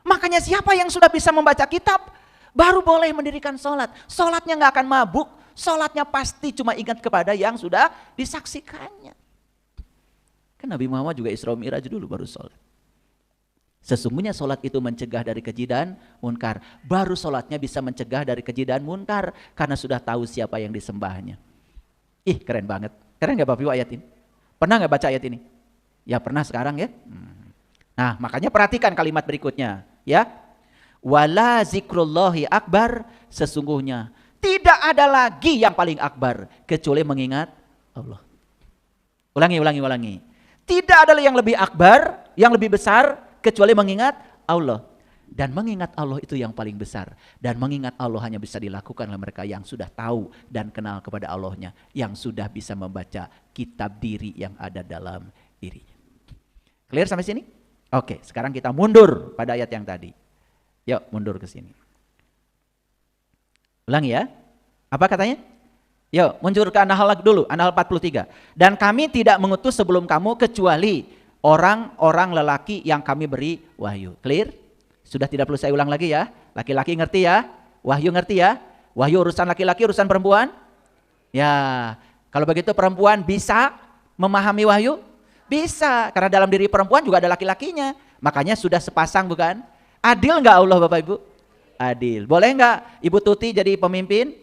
Makanya siapa yang sudah bisa membaca kitab, baru boleh mendirikan sholat. Sholatnya gak akan mabuk. Sholatnya pasti cuma ingat kepada yang sudah disaksikannya. Kan Nabi Muhammad juga Isra Mi'raj dulu baru sholat. Sesungguhnya sholat itu mencegah dari keji dan munkar. Baru sholatnya bisa mencegah dari keji dan munkar. Karena sudah tahu siapa yang disembahnya. Keren banget. Keren nggak Bapak Ibu ayat ini? Pernah nggak baca ayat ini? Ya pernah sekarang ya. Nah makanya perhatikan kalimat berikutnya ya. Wala zikrullahi akbar, sesungguhnya tidak ada lagi yang paling akbar kecuali mengingat Allah. Ulangi. Tidak ada yang lebih akbar, yang lebih besar kecuali mengingat Allah. Dan mengingat Allah itu yang paling besar. Dan mengingat Allah hanya bisa dilakukan oleh mereka yang sudah tahu dan kenal kepada Allahnya. Yang sudah bisa membaca kitab diri yang ada dalam dirinya. Clear sampai sini? Oke, sekarang kita mundur pada ayat yang tadi. Yuk mundur ke sini. Ulangi ya. Apa katanya? Yuk mundur ke An-Nahl dulu, An-Nahl 43. Dan kami tidak mengutus sebelum kamu kecuali orang-orang lelaki yang kami beri wahyu. Clear? Sudah tidak perlu saya ulang lagi ya. Laki-laki ngerti ya? Wahyu ngerti ya? Wahyu urusan laki-laki, urusan perempuan? Ya, kalau begitu perempuan bisa memahami wahyu? Bisa, karena dalam diri perempuan juga ada laki-lakinya. Makanya sudah sepasang bukan? Adil nggak Allah Bapak Ibu? Adil. Boleh nggak Ibu Tuti jadi pemimpin?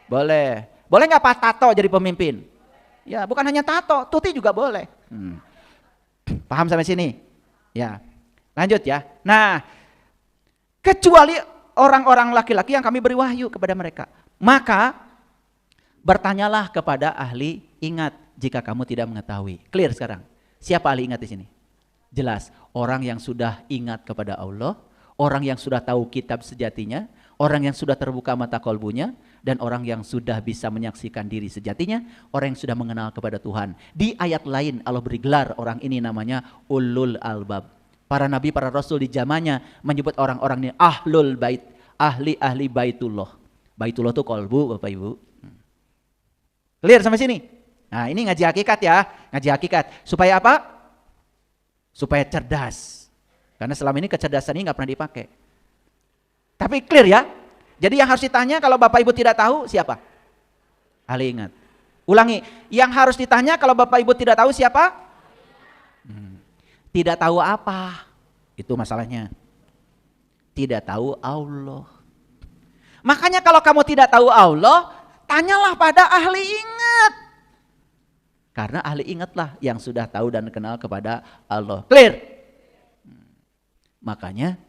Boleh. Boleh nggak Pak Tato jadi pemimpin? Ya, bukan hanya Tato, Tuti juga boleh. Paham sampai sini? Ya, lanjut ya. Nah, kecuali orang-orang laki-laki yang kami beri wahyu kepada mereka. Maka bertanyalah kepada ahli ingat jika kamu tidak mengetahui. Clear sekarang? Siapa ahli ingat di sini? Jelas, orang yang sudah ingat kepada Allah, orang yang sudah tahu kitab sejatinya, orang yang sudah terbuka mata kolbunya, dan orang yang sudah bisa menyaksikan diri sejatinya, orang yang sudah mengenal kepada Tuhan. Di ayat lain Allah beri gelar orang ini namanya ulul albab. Para nabi, para rasul di zamannya menyebut orang-orang ini ahlul bait, ahli-ahli baitullah. Baitullah itu kolbu Bapak Ibu. Clear sampai sini? Nah ini ngaji hakikat ya, ngaji hakikat. Supaya apa? Supaya cerdas. Karena selama ini kecerdasan ini gak pernah dipakai. Tapi clear ya? Jadi yang harus ditanya kalau Bapak Ibu tidak tahu siapa? Ahli ingat. Ulangi, yang harus ditanya kalau Bapak Ibu tidak tahu siapa? Tidak tahu apa? Itu masalahnya. Tidak tahu Allah. Makanya kalau kamu tidak tahu Allah, tanyalah pada ahli ingat. Karena ahli ingatlah yang sudah tahu dan kenal kepada Allah. Clear? Makanya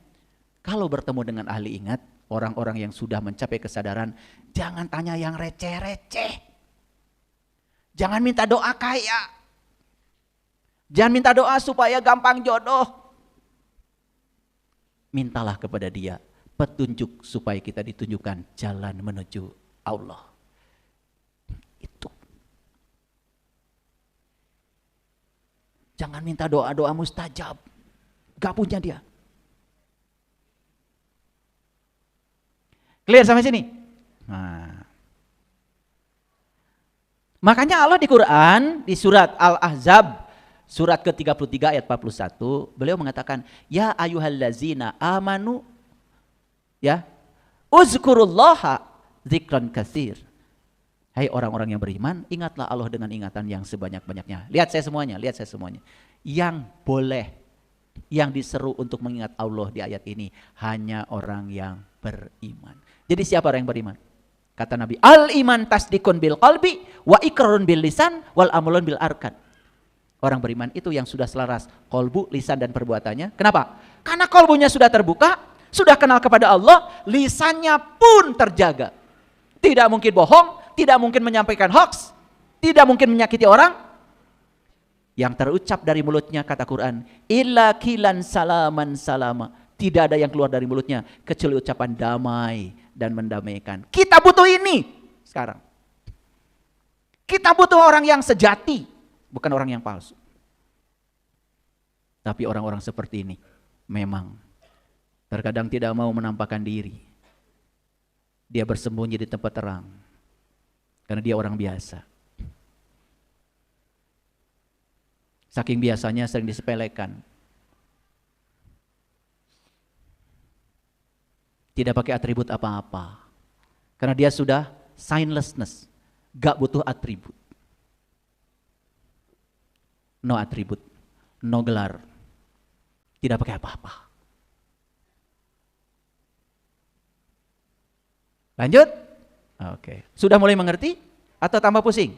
kalau bertemu dengan ahli ingat, orang-orang yang sudah mencapai kesadaran, jangan tanya yang receh-receh. Jangan minta doa kaya. Jangan minta doa supaya gampang jodoh. Mintalah kepada dia petunjuk supaya kita ditunjukkan jalan menuju Allah. Itu. Jangan minta doa-doa mustajab. Gak punya dia. Clear sampai sini? Nah. Makanya Allah di Quran, di surat Al-Ahzab, surat ke-33 ayat 41, beliau mengatakan, ya ayyuhallazina amanu, ya, uzkurullaha dzikran katsir. Hai orang-orang yang beriman, ingatlah Allah dengan ingatan yang sebanyak-banyaknya. Lihat saya semuanya. Yang boleh, yang diseru untuk mengingat Allah di ayat ini, hanya orang yang beriman. Jadi siapa orang yang beriman? Kata Nabi, al-iman tasdikun bil qalbi, wa ikrarun bil lisan, wal amalun bil arkan. Orang beriman itu yang sudah selaras kolbu, lisan dan perbuatannya. Kenapa? Karena kolbunya sudah terbuka, sudah kenal kepada Allah, lisannya pun terjaga. Tidak mungkin bohong, tidak mungkin menyampaikan hoax, tidak mungkin menyakiti orang. Yang terucap dari mulutnya kata Quran, illa kilan salaman salama. Tidak ada yang keluar dari mulutnya kecuali ucapan damai dan mendamaikan. Kita butuh ini sekarang. Kita butuh orang yang sejati, bukan orang yang palsu. Tapi orang-orang seperti ini memang terkadang tidak mau menampakkan diri. Dia bersembunyi di tempat terang karena dia orang biasa. Saking biasanya sering disepelekan. Tidak pakai atribut apa-apa. Karena dia sudah signlessness, gak butuh atribut. No atribut, no gelar. Tidak pakai apa-apa. Lanjut? Oke. Sudah mulai mengerti atau tambah pusing?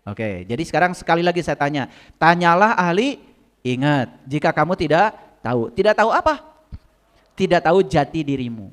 Oke, jadi sekarang sekali lagi saya tanya. Tanyalah ahli, ingat. Jika kamu tidak tahu. Tidak tahu apa? Tidak tahu jati dirimu.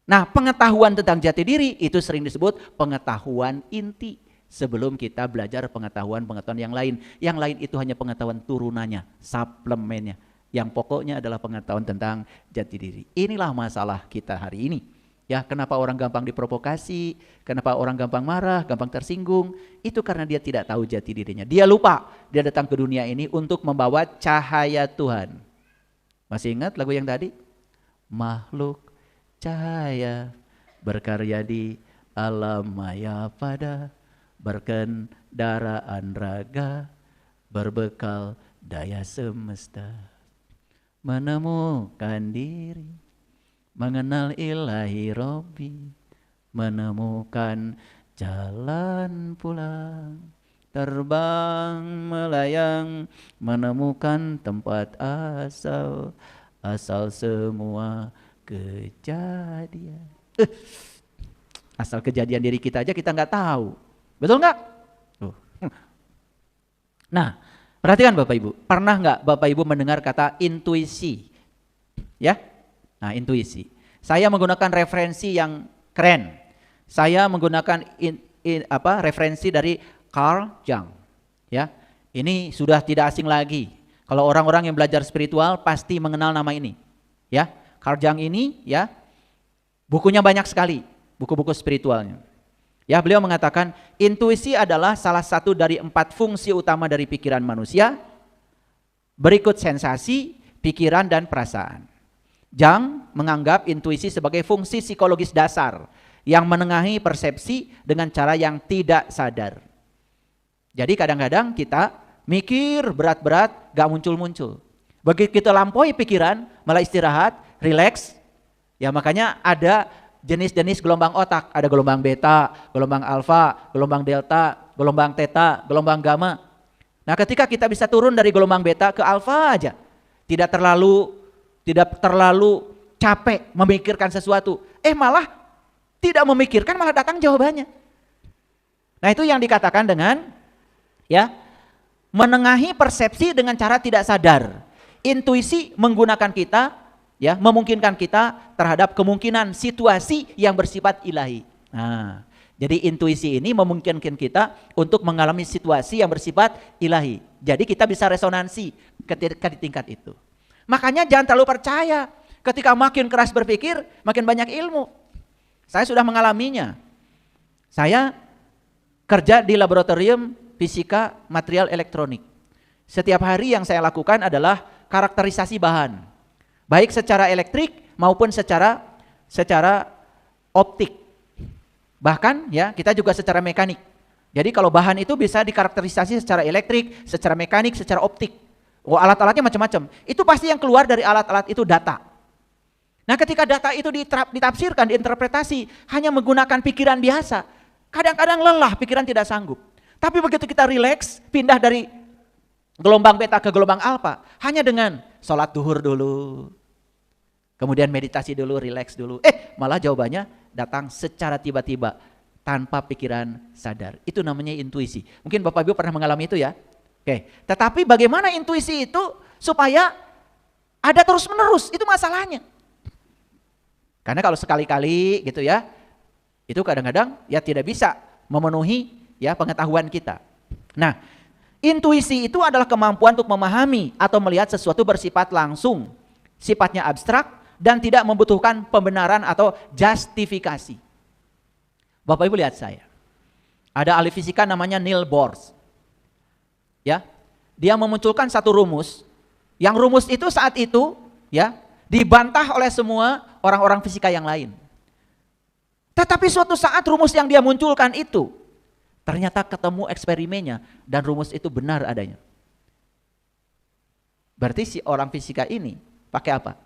Nah, pengetahuan tentang jati diri itu sering disebut pengetahuan inti. Sebelum kita belajar pengetahuan-pengetahuan yang lain. Yang lain itu hanya pengetahuan turunannya, suplemennya. Yang pokoknya adalah pengetahuan tentang jati diri. Inilah masalah kita hari ini. Ya, kenapa orang gampang diprovokasi, kenapa orang gampang marah, gampang tersinggung, itu karena dia tidak tahu jati dirinya. Dia lupa, dia datang ke dunia ini untuk membawa cahaya Tuhan. Masih ingat lagu yang tadi? Makhluk cahaya berkarya di alam maya pada berkendaraan raga berbekal daya semesta menemukan diri, mengenal ilahi Robbi, menemukan jalan pulang, terbang melayang, menemukan tempat asal semua kejadian. Asal kejadian diri kita aja kita nggak tahu, betul nggak? Nah, perhatikan Bapak Ibu, pernah nggak Bapak Ibu mendengar kata intuisi? Ya, nah intuisi. Saya menggunakan referensi yang keren. Saya menggunakan referensi dari Carl Jung. Ya, ini sudah tidak asing lagi. Kalau orang-orang yang belajar spiritual pasti mengenal nama ini. Ya, Carl Jung ini ya bukunya banyak sekali, buku-buku spiritualnya. Ya, beliau mengatakan intuisi adalah salah satu dari 4 fungsi utama dari pikiran manusia. Berikut sensasi, pikiran dan perasaan. Jung menganggap intuisi sebagai fungsi psikologis dasar yang menengahi persepsi dengan cara yang tidak sadar. Jadi kadang-kadang kita mikir berat-berat gak muncul-muncul. Begitu kita lampaui pikiran, malah istirahat, rileks. Ya makanya ada jenis-jenis gelombang otak, ada gelombang beta, gelombang alfa, gelombang delta, gelombang theta, gelombang gamma. Nah, ketika kita bisa turun dari gelombang beta ke alfa aja, tidak terlalu capek memikirkan sesuatu. Malah tidak memikirkan, malah datang jawabannya. Nah, itu yang dikatakan dengan ya menengahi persepsi dengan cara tidak sadar. Intuisi menggunakan kita ya, memungkinkan kita terhadap kemungkinan situasi yang bersifat ilahi. Nah, jadi intuisi ini memungkinkan kita untuk mengalami situasi yang bersifat ilahi. Jadi kita bisa resonansi ketika di tingkat itu. Makanya jangan terlalu percaya ketika makin keras berpikir, makin banyak ilmu. Saya sudah mengalaminya. Saya kerja di laboratorium fisika material elektronik. Setiap hari yang saya lakukan adalah karakterisasi bahan. Baik secara elektrik maupun secara optik. Bahkan ya kita juga secara mekanik. Jadi kalau bahan itu bisa dikarakterisasi secara elektrik, secara mekanik, secara optik. Oh, alat-alatnya macam-macam. Itu pasti yang keluar dari alat-alat itu data. Nah, ketika data itu ditafsirkan, diinterpretasi hanya menggunakan pikiran biasa, kadang-kadang lelah, pikiran tidak sanggup. Tapi begitu kita rileks, pindah dari gelombang beta ke gelombang alfa, hanya dengan sholat duhur dulu, kemudian meditasi dulu, rileks dulu, malah jawabannya datang secara tiba-tiba tanpa pikiran sadar. Itu namanya intuisi. Mungkin Bapak Ibu pernah mengalami itu ya. Oke, tetapi bagaimana intuisi itu supaya ada terus-menerus, itu masalahnya. Karena kalau sekali-kali gitu ya, itu kadang-kadang ya tidak bisa memenuhi ya pengetahuan kita. Nah, intuisi itu adalah kemampuan untuk memahami atau melihat sesuatu bersifat langsung, sifatnya abstrak dan tidak membutuhkan pembenaran atau justifikasi. Bapak Ibu lihat saya. Ada ahli fisika namanya Niels Bohr. Ya, dia memunculkan satu rumus, yang rumus itu saat itu ya dibantah oleh semua orang-orang fisika yang lain. Tetapi suatu saat rumus yang dia munculkan itu ternyata ketemu eksperimennya dan rumus itu benar adanya. Berarti si orang fisika ini pakai apa?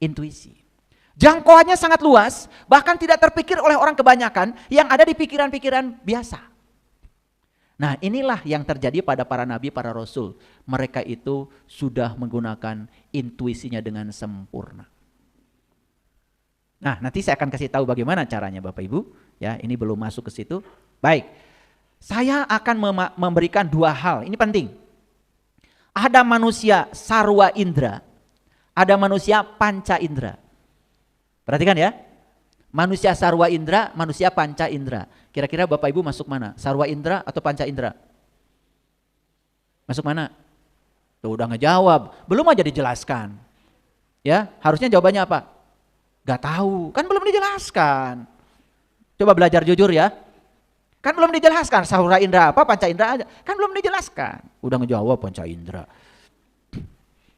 Intuisi. Jangkauannya sangat luas, bahkan tidak terpikir oleh orang kebanyakan yang ada di pikiran-pikiran biasa. Nah, inilah yang terjadi pada para nabi, para rasul. Mereka itu sudah menggunakan intuisinya dengan sempurna. Nah, nanti saya akan kasih tahu bagaimana caranya Bapak Ibu. Ya, ini belum masuk ke situ. Baik. Saya akan memberikan dua hal, ini penting. Ada manusia sarwa indra, ada manusia panca indra. Perhatikan ya, manusia sarwa indra, manusia panca indra. Kira-kira Bapak Ibu masuk mana? Sarwa indra atau panca indra? Masuk mana? Tuh udah ngejawab, belum aja dijelaskan. Ya, harusnya jawabannya apa? Gak tahu, kan belum dijelaskan. Coba belajar jujur ya. Kan belum dijelaskan sarwa indra apa, panca indra aja. Kan belum dijelaskan. Udah ngejawab panca indra.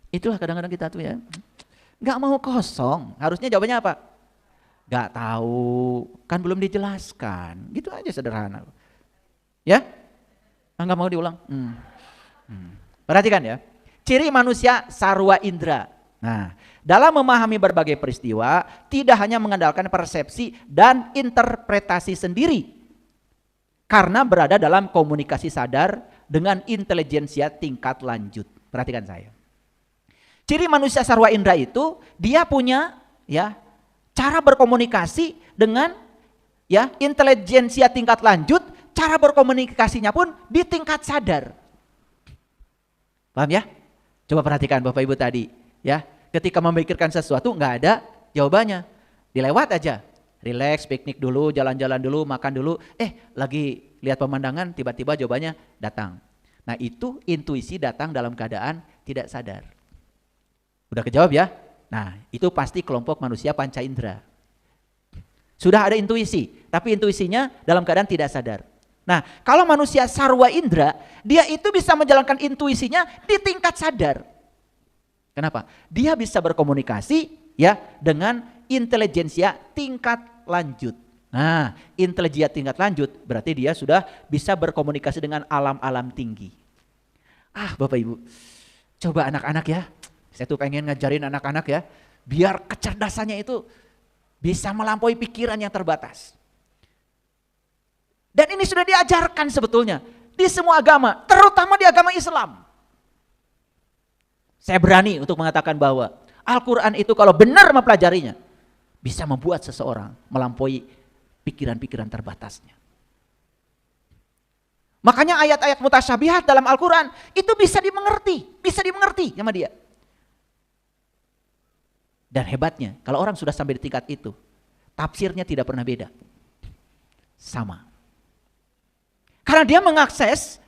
Itulah kadang-kadang kita tuh ya. Gak mau kosong, harusnya jawabannya apa? Gak tahu, kan belum dijelaskan. Gitu aja sederhana. Ya? Gak mau diulang? Perhatikan ya. Ciri manusia sarwa indra. Nah, dalam memahami berbagai peristiwa, tidak hanya mengandalkan persepsi dan interpretasi sendiri. Karena berada dalam komunikasi sadar dengan intelijensia tingkat lanjut. Perhatikan saya. Ciri manusia sarwa indra itu, dia punya ya cara berkomunikasi dengan ya intelijensia tingkat lanjut, cara berkomunikasinya pun di tingkat sadar. Paham ya? Coba perhatikan Bapak Ibu tadi. Ya, ketika memikirkan sesuatu nggak ada jawabannya, dilewat aja, relax, piknik dulu, jalan-jalan dulu, makan dulu, lagi lihat pemandangan, tiba-tiba jawabannya datang. Nah itu intuisi datang dalam keadaan tidak sadar. Udah kejawab ya? Nah itu pasti kelompok manusia panca indera. Sudah ada intuisi, tapi intuisinya dalam keadaan tidak sadar. Nah kalau manusia sarwa indera, dia itu bisa menjalankan intuisinya di tingkat sadar. Kenapa? Dia bisa berkomunikasi ya dengan intelijensia tingkat lanjut. Nah, intelijensia tingkat lanjut berarti dia sudah bisa berkomunikasi dengan alam-alam tinggi. Bapak Ibu, coba anak-anak ya. Saya tuh pengen ngajarin anak-anak ya, biar kecerdasannya itu bisa melampaui pikiran yang terbatas. Dan ini sudah diajarkan sebetulnya di semua agama, terutama di agama Islam. Saya berani untuk mengatakan bahwa Al-Quran itu kalau benar mempelajarinya, bisa membuat seseorang melampaui pikiran-pikiran terbatasnya. Makanya ayat-ayat mutasyabihat dalam Al-Quran itu bisa dimengerti sama dia. Dan hebatnya, kalau orang sudah sampai di tingkat itu, tafsirnya tidak pernah beda. Sama. Karena dia mengakses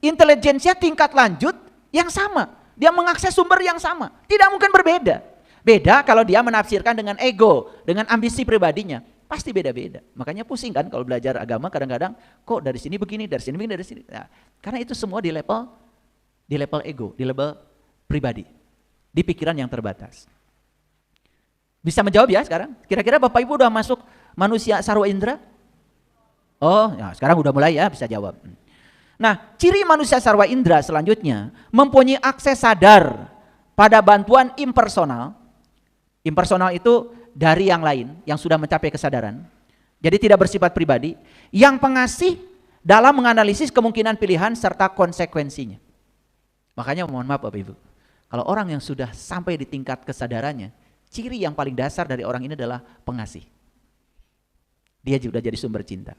intelijensia tingkat lanjut yang sama. Dia mengakses sumber yang sama. Tidak mungkin berbeda. Beda kalau dia menafsirkan dengan ego, dengan ambisi pribadinya. Pasti beda-beda. Makanya pusing kan kalau belajar agama kadang-kadang, kok dari sini begini, dari sini begini, dari sini. Nah, karena itu semua di level ego, di level pribadi. Di pikiran yang terbatas. Bisa menjawab ya sekarang? Kira-kira Bapak Ibu udah masuk manusia sarwa indra? Oh, ya sekarang udah mulai ya bisa jawab. Nah, ciri manusia sarwa indra selanjutnya mempunyai akses sadar pada bantuan impersonal. Impersonal itu dari yang lain yang sudah mencapai kesadaran. Jadi tidak bersifat pribadi, yang pengasih dalam menganalisis kemungkinan pilihan serta konsekuensinya. Makanya mohon maaf Bapak Ibu, kalau orang yang sudah sampai di tingkat kesadarannya, ciri yang paling dasar dari orang ini adalah pengasih. Dia juga jadi sumber cinta.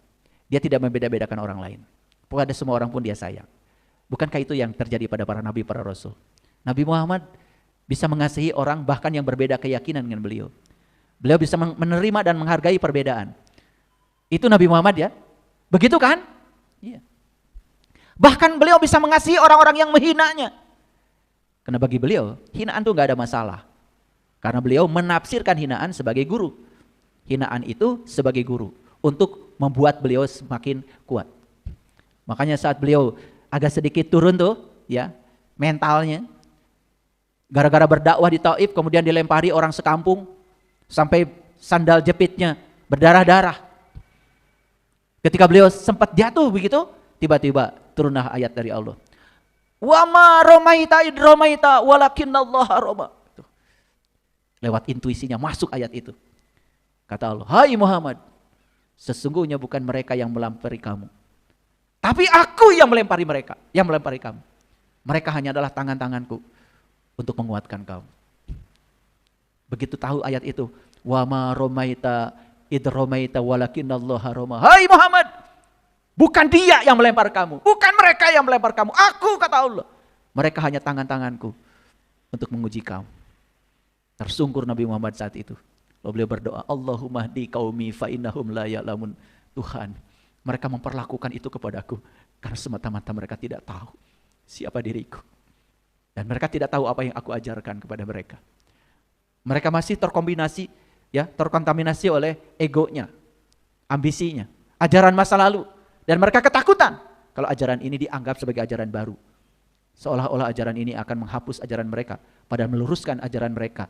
Dia tidak membeda-bedakan orang lain. Pada semua orang pun dia sayang. Bukankah itu yang terjadi pada para nabi, para rasul? Nabi Muhammad bisa mengasihi orang bahkan yang berbeda keyakinan dengan beliau. Beliau bisa menerima dan menghargai perbedaan. Itu Nabi Muhammad ya. Begitu kan? Iya. Bahkan beliau bisa mengasihi orang-orang yang menghinanya. Karena bagi beliau, hinaan itu gak ada masalah. Karena beliau menafsirkan hinaan sebagai guru. Hinaan itu sebagai guru. Untuk membuat beliau semakin kuat. Makanya saat beliau agak sedikit turun tuh ya mentalnya, gara-gara berdakwah di Taif kemudian dilempari orang sekampung sampai sandal jepitnya berdarah-darah. Ketika beliau sempat jatuh begitu, tiba-tiba turunlah ayat dari Allah. Wa ma romaita id romaita walakinnallaha roma. Lewat intuisinya masuk ayat itu. Kata Allah, "Hai Muhammad, sesungguhnya bukan mereka yang melampari kamu, tapi aku yang melempari mereka, yang melempari kamu. Mereka hanya adalah tangan-tanganku untuk menguatkan kamu." Begitu tahu ayat itu, wa ma romaita id ramaita walakinallaha rama. Hai Muhammad, bukan dia yang melempar kamu, bukan mereka yang melempar kamu, aku, kata Allah. Mereka hanya tangan-tanganku untuk menguji kamu. Tersungkur Nabi Muhammad saat itu. Lalu beliau berdoa, Allahumma hdi qaumi fa innahum la ya'lamun. Tuhan, mereka memperlakukan itu kepadaku karena semata-mata mereka tidak tahu siapa diriku. Dan mereka tidak tahu apa yang aku ajarkan kepada mereka. Mereka masih terkontaminasi oleh egonya, ambisinya, ajaran masa lalu. Dan mereka ketakutan kalau ajaran ini dianggap sebagai ajaran baru. Seolah-olah ajaran ini akan menghapus ajaran mereka, padahal meluruskan ajaran mereka.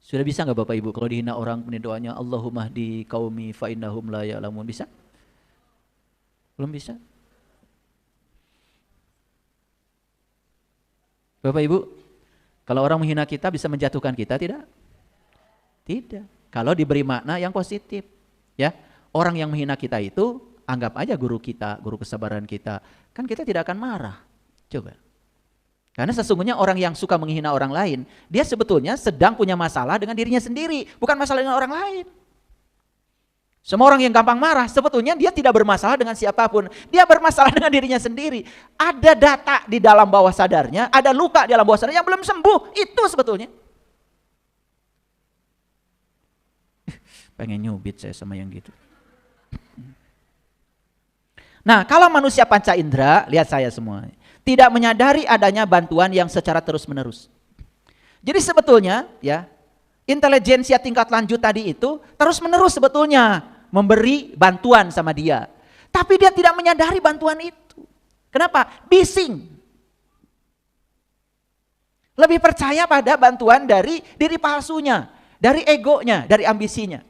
Sudah bisa nggak Bapak Ibu kalau dihina orang kemudian doanya Allahumma hdi qaumi fa innahum la ya'lamun? Bisa? Belum bisa? Bapak Ibu, kalau orang menghina kita bisa menjatuhkan kita tidak? Tidak. Kalau diberi makna yang positif, ya. Orang yang menghina kita itu anggap aja guru kita, guru kesabaran kita. Kan kita tidak akan marah. Coba. Karena sesungguhnya orang yang suka menghina orang lain, dia sebetulnya sedang punya masalah dengan dirinya sendiri, bukan masalah dengan orang lain. Semua orang yang gampang marah, sebetulnya dia tidak bermasalah dengan siapapun. Dia bermasalah dengan dirinya sendiri. Ada data di dalam bawah sadarnya, ada luka di dalam bawah sadarnya yang belum sembuh. Itu sebetulnya. Pengen nyubit saya sama yang gitu. Nah, kalau manusia panca indera, lihat saya semua, tidak menyadari adanya bantuan yang secara terus-menerus. Jadi sebetulnya ya, intelijensia tingkat lanjut tadi itu terus-menerus sebetulnya memberi bantuan sama dia. Tapi dia tidak menyadari bantuan itu. Kenapa? Bising. Lebih percaya pada bantuan dari diri palsunya, dari egonya, dari ambisinya.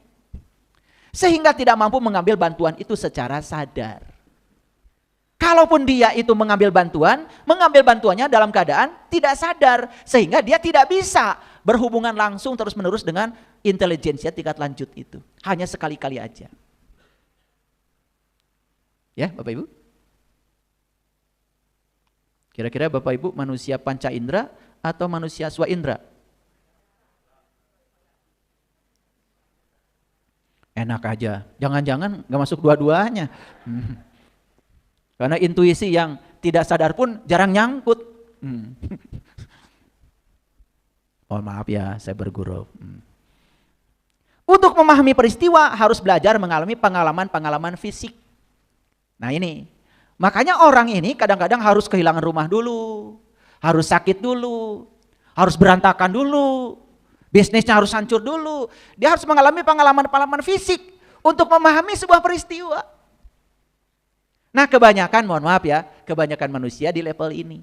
Sehingga tidak mampu mengambil bantuan itu secara sadar. Kalaupun dia itu mengambil bantuannya dalam keadaan tidak sadar. Sehingga dia tidak bisa berhubungan langsung terus-menerus dengan intelijensia tingkat lanjut itu. Hanya sekali-kali aja. Ya Bapak Ibu? Kira-kira Bapak Ibu manusia panca indera atau manusia swa indera? Enak aja. Jangan-jangan gak masuk dua-duanya. Karena intuisi yang tidak sadar pun jarang nyangkut. Oh maaf ya, saya bergurau. Untuk memahami peristiwa harus belajar mengalami pengalaman-pengalaman fisik. Nah ini, makanya orang ini kadang-kadang harus kehilangan rumah dulu, harus sakit dulu, harus berantakan dulu, bisnisnya harus hancur dulu. Dia harus mengalami pengalaman-pengalaman fisik untuk memahami sebuah peristiwa. Nah kebanyakan, mohon maaf ya, kebanyakan manusia di level ini.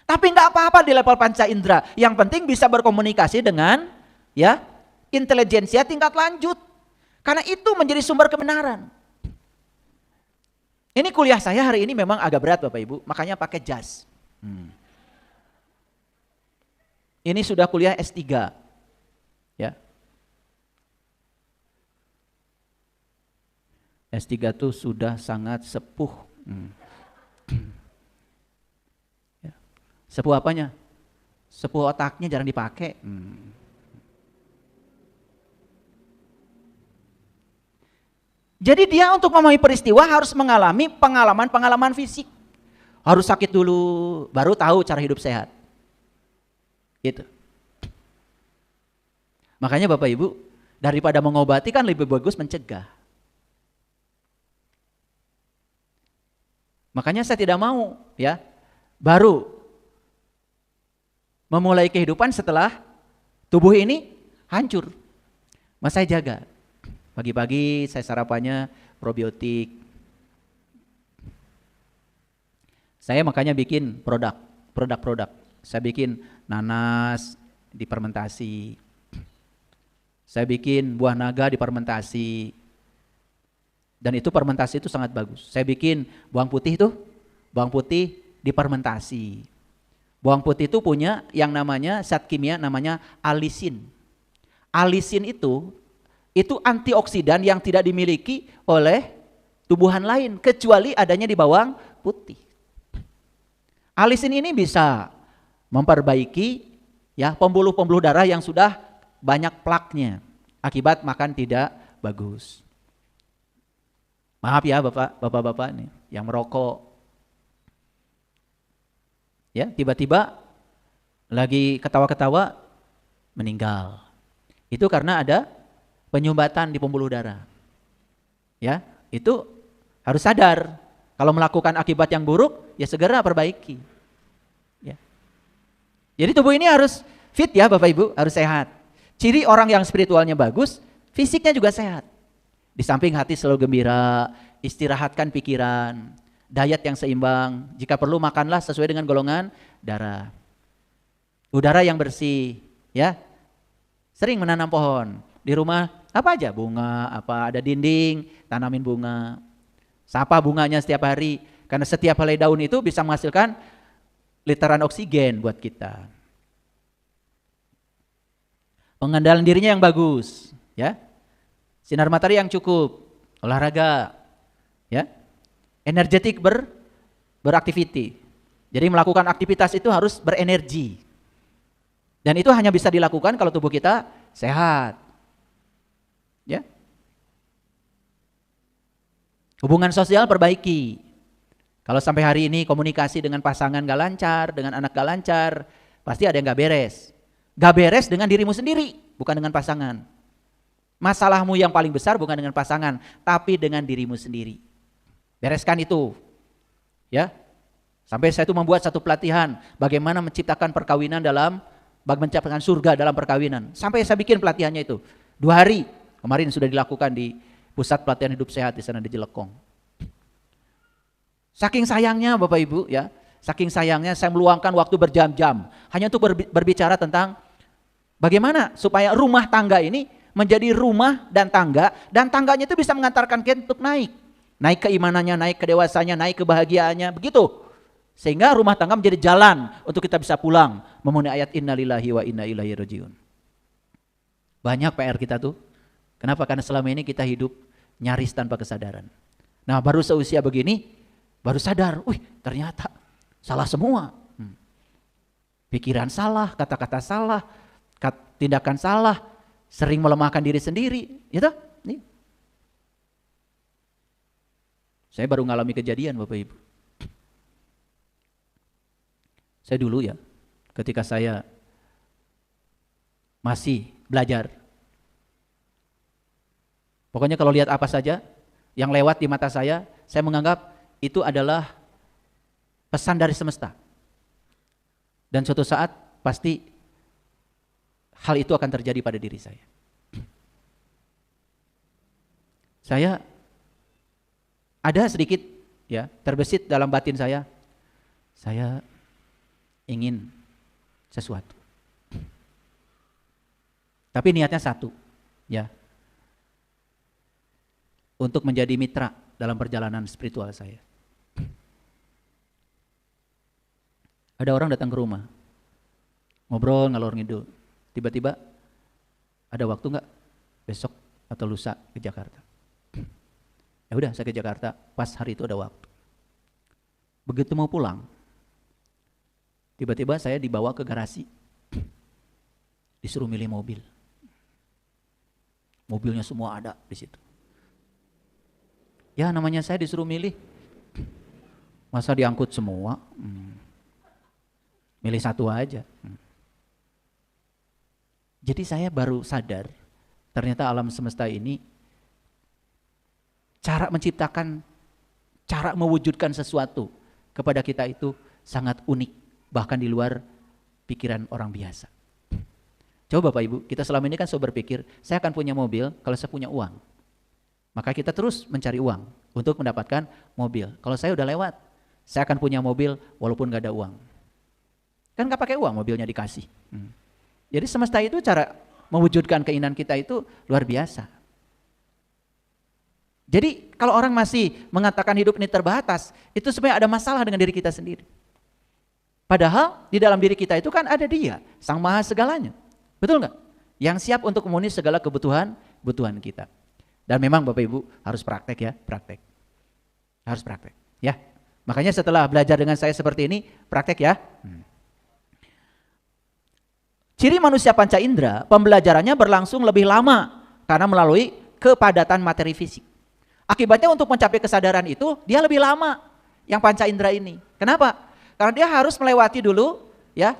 Tapi enggak apa-apa di level panca indera. Yang penting bisa berkomunikasi dengan ya intelijensia tingkat lanjut. Karena itu menjadi sumber kebenaran. Ini kuliah saya hari ini memang agak berat Bapak Ibu, makanya pakai jas. Ini sudah kuliah S3. Ya. S3 itu sudah sangat sepuh. Ya. Sepuh apanya? Sepuh otaknya jarang dipakai. Jadi dia untuk memahami peristiwa harus mengalami pengalaman-pengalaman fisik. Harus sakit dulu, baru tahu cara hidup sehat. Gitu. Makanya Bapak Ibu, daripada mengobati kan lebih bagus mencegah. Makanya saya tidak mau ya baru memulai kehidupan setelah tubuh ini hancur. Mas saya jaga. Pagi-pagi saya sarapannya probiotik. Saya makanya bikin produk. Saya bikin nanas difermentasi. Saya bikin buah naga difermentasi. Dan itu fermentasi itu sangat bagus. Saya bikin bawang putih difermentasi. Bawang putih itu punya yang namanya zat kimia namanya alisin. Alisin itu antioksidan yang tidak dimiliki oleh tumbuhan lain kecuali adanya di bawang putih. Alisin ini bisa memperbaiki ya pembuluh-pembuluh darah yang sudah banyak plaknya akibat makan tidak bagus. Maaf ya bapak-bapak nih yang merokok. Ya, tiba-tiba lagi ketawa-ketawa meninggal. Itu karena ada penyumbatan di pembuluh darah. Ya, itu harus sadar. Kalau melakukan akibat yang buruk, ya segera perbaiki. Ya. Jadi tubuh ini harus fit ya Bapak Ibu, harus sehat. Ciri orang yang spiritualnya bagus, fisiknya juga sehat. Di samping hati selalu gembira, istirahatkan pikiran, diet yang seimbang. Jika perlu makanlah sesuai dengan golongan darah. Udara yang bersih, ya. Sering menanam pohon. Di rumah apa aja, bunga, apa ada dinding, tanamin bunga. Sapa bunganya setiap hari, karena setiap helai daun itu bisa menghasilkan literan oksigen buat kita. Pengendalian dirinya yang bagus, ya. Sinar matahari yang cukup, olahraga, ya. Energetik beraktiviti. Jadi melakukan aktivitas itu harus berenergi. Dan itu hanya bisa dilakukan kalau tubuh kita sehat. Ya. Hubungan sosial perbaiki. Kalau sampai hari ini komunikasi dengan pasangan gak lancar, dengan anak gak lancar, pasti ada yang gak beres. Gak beres dengan dirimu sendiri, bukan dengan pasangan. Masalahmu yang paling besar bukan dengan pasangan, tapi dengan dirimu sendiri. Bereskan itu. Ya. Sampai saya itu membuat satu pelatihan bagaimana menciptakan perkawinan menciptakan surga dalam perkawinan. Sampai saya bikin pelatihannya itu 2 hari. Kemarin sudah dilakukan di Pusat Pelatihan Hidup Sehat di sana di Jelekong. Saking sayangnya Bapak Ibu ya, saking sayangnya saya meluangkan waktu berjam-jam hanya untuk berbicara tentang bagaimana supaya rumah tangga ini menjadi rumah dan tangganya itu bisa mengantarkan kita untuk naik. Naik keimanannya, naik kedewasannya, naik kebahagiaannya, begitu. Sehingga rumah tangga menjadi jalan untuk kita bisa pulang memenuhi ayat innalillahi wa inna ilaihi rajiun. Banyak PR kita tuh. Kenapa? Karena selama ini kita hidup nyaris tanpa kesadaran. Nah baru seusia begini, baru sadar, wih ternyata salah semua. Pikiran salah, kata-kata salah, tindakan salah, sering melemahkan diri sendiri. Gitu? Nih. Saya baru ngalami kejadian Bapak Ibu. Saya dulu ya, ketika saya masih belajar, pokoknya kalau lihat apa saja yang lewat di mata saya menganggap itu adalah pesan dari semesta. Dan suatu saat pasti hal itu akan terjadi pada diri saya. Saya ada sedikit ya terbesit dalam batin saya ingin sesuatu. Tapi niatnya satu, ya. Untuk menjadi mitra dalam perjalanan spiritual saya. Ada orang datang ke rumah, ngobrol ngalor ngidul. Tiba-tiba ada waktu enggak besok atau lusa ke Jakarta? Ya udah, saya ke Jakarta, pas hari itu ada waktu. Begitu mau pulang, tiba-tiba saya dibawa ke garasi. Disuruh milih mobil. Mobilnya semua ada di situ. Ya namanya saya disuruh milih. Masa diangkut semua? Milih satu aja. Jadi saya baru sadar, ternyata alam semesta ini cara menciptakan, cara mewujudkan sesuatu kepada kita itu sangat unik, bahkan di luar pikiran orang biasa. Coba Bapak Ibu, kita selama ini kan selalu berpikir, saya akan punya mobil kalau saya punya uang. Maka kita terus mencari uang untuk mendapatkan mobil. Kalau saya udah lewat, saya akan punya mobil walaupun gak ada uang. Kan gak pakai uang, mobilnya dikasih. Jadi semesta itu cara mewujudkan keinginan kita itu luar biasa. Jadi kalau orang masih mengatakan hidup ini terbatas, itu sebenarnya ada masalah dengan diri kita sendiri. Padahal di dalam diri kita itu kan ada Dia, Sang Maha Segalanya. Betul nggak? Yang siap untuk memenuhi segala kebutuhan kita. Dan memang Bapak Ibu harus praktek ya, praktek. Harus praktek ya. Makanya setelah belajar dengan saya seperti ini, praktek ya. Ciri manusia panca indera, pembelajarannya berlangsung lebih lama karena melalui kepadatan materi fisik. Akibatnya untuk mencapai kesadaran itu dia lebih lama yang panca indera ini. Kenapa? Karena dia harus melewati dulu ya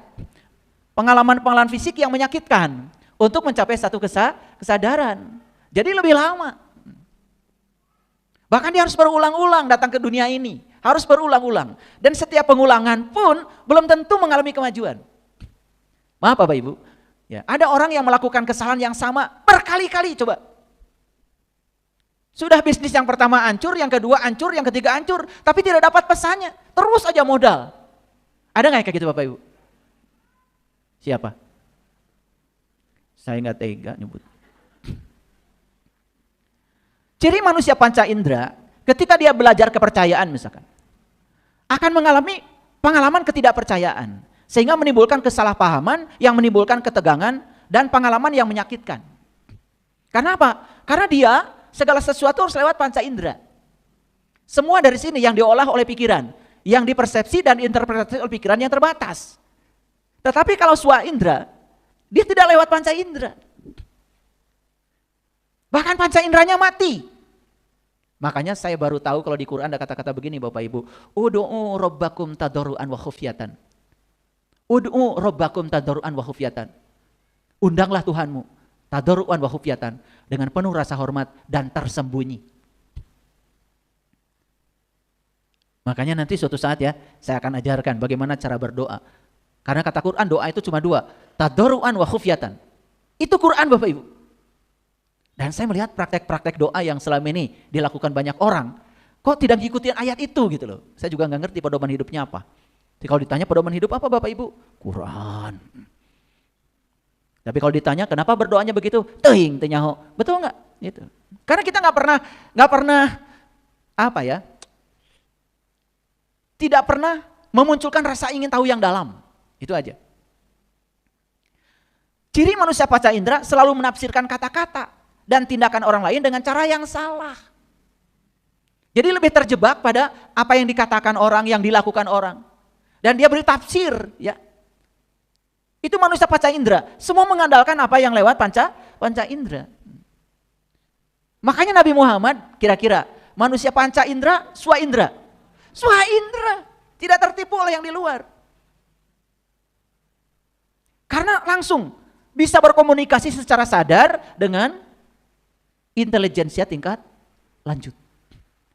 pengalaman-pengalaman fisik yang menyakitkan untuk mencapai satu kesadaran. Jadi lebih lama. Bahkan dia harus berulang-ulang datang ke dunia ini. Harus berulang-ulang. Dan setiap pengulangan pun belum tentu mengalami kemajuan. Maaf Bapak Ibu. Ya, ada orang yang melakukan kesalahan yang sama berkali-kali coba. Sudah bisnis yang pertama hancur, yang kedua hancur, yang ketiga hancur. Tapi tidak dapat pesannya. Terus aja modal. Ada nggak kayak gitu Bapak Ibu? Siapa? Saya nggak tega nyebut. Ciri manusia panca indera ketika dia belajar kepercayaan misalkan akan mengalami pengalaman ketidakpercayaan sehingga menimbulkan kesalahpahaman yang menimbulkan ketegangan dan pengalaman yang menyakitkan. Karena apa? Karena dia segala sesuatu harus lewat panca indera. Semua dari sini yang diolah oleh pikiran, yang dipersepsi dan interpretasi oleh pikiran yang terbatas. Tetapi kalau swa indera, dia tidak lewat panca indera. Bahkan panca inderanya mati. Makanya saya baru tahu kalau di Quran ada kata-kata begini Bapak Ibu. Ud'u rabbakum tadarruan wa khufyatan. Ud'u rabbakum tadarruan wa khufyatan. Undanglah Tuhanmu tadarruan wa khufyatan dengan penuh rasa hormat dan tersembunyi. Makanya nanti suatu saat ya saya akan ajarkan bagaimana cara berdoa. Karena kata Quran doa itu cuma dua, tadarruan wa khufyatan. Itu Quran Bapak Ibu. Dan saya melihat praktek-praktek doa yang selama ini dilakukan banyak orang, kok tidak ngikutin ayat itu gitu loh. Saya juga nggak ngerti pedoman hidupnya apa. Jadi kalau ditanya pedoman hidup apa Bapak Ibu? Quran. Tapi kalau ditanya kenapa berdoanya begitu? Teuing teu nyaho. Betul nggak? Gitu. Karena kita nggak pernah apa ya? Tidak pernah memunculkan rasa ingin tahu yang dalam. Itu aja. Ciri manusia panca indera selalu menafsirkan kata-kata dan tindakan orang lain dengan cara yang salah. Jadi lebih terjebak pada apa yang dikatakan orang, yang dilakukan orang. Dan dia beri tafsir, ya. Itu manusia panca indera. Semua mengandalkan apa yang lewat panca indera. Makanya Nabi Muhammad kira-kira manusia panca indera, swa indera. Swa indera, tidak tertipu oleh yang di luar. Karena langsung bisa berkomunikasi secara sadar dengan intelijensia tingkat lanjut.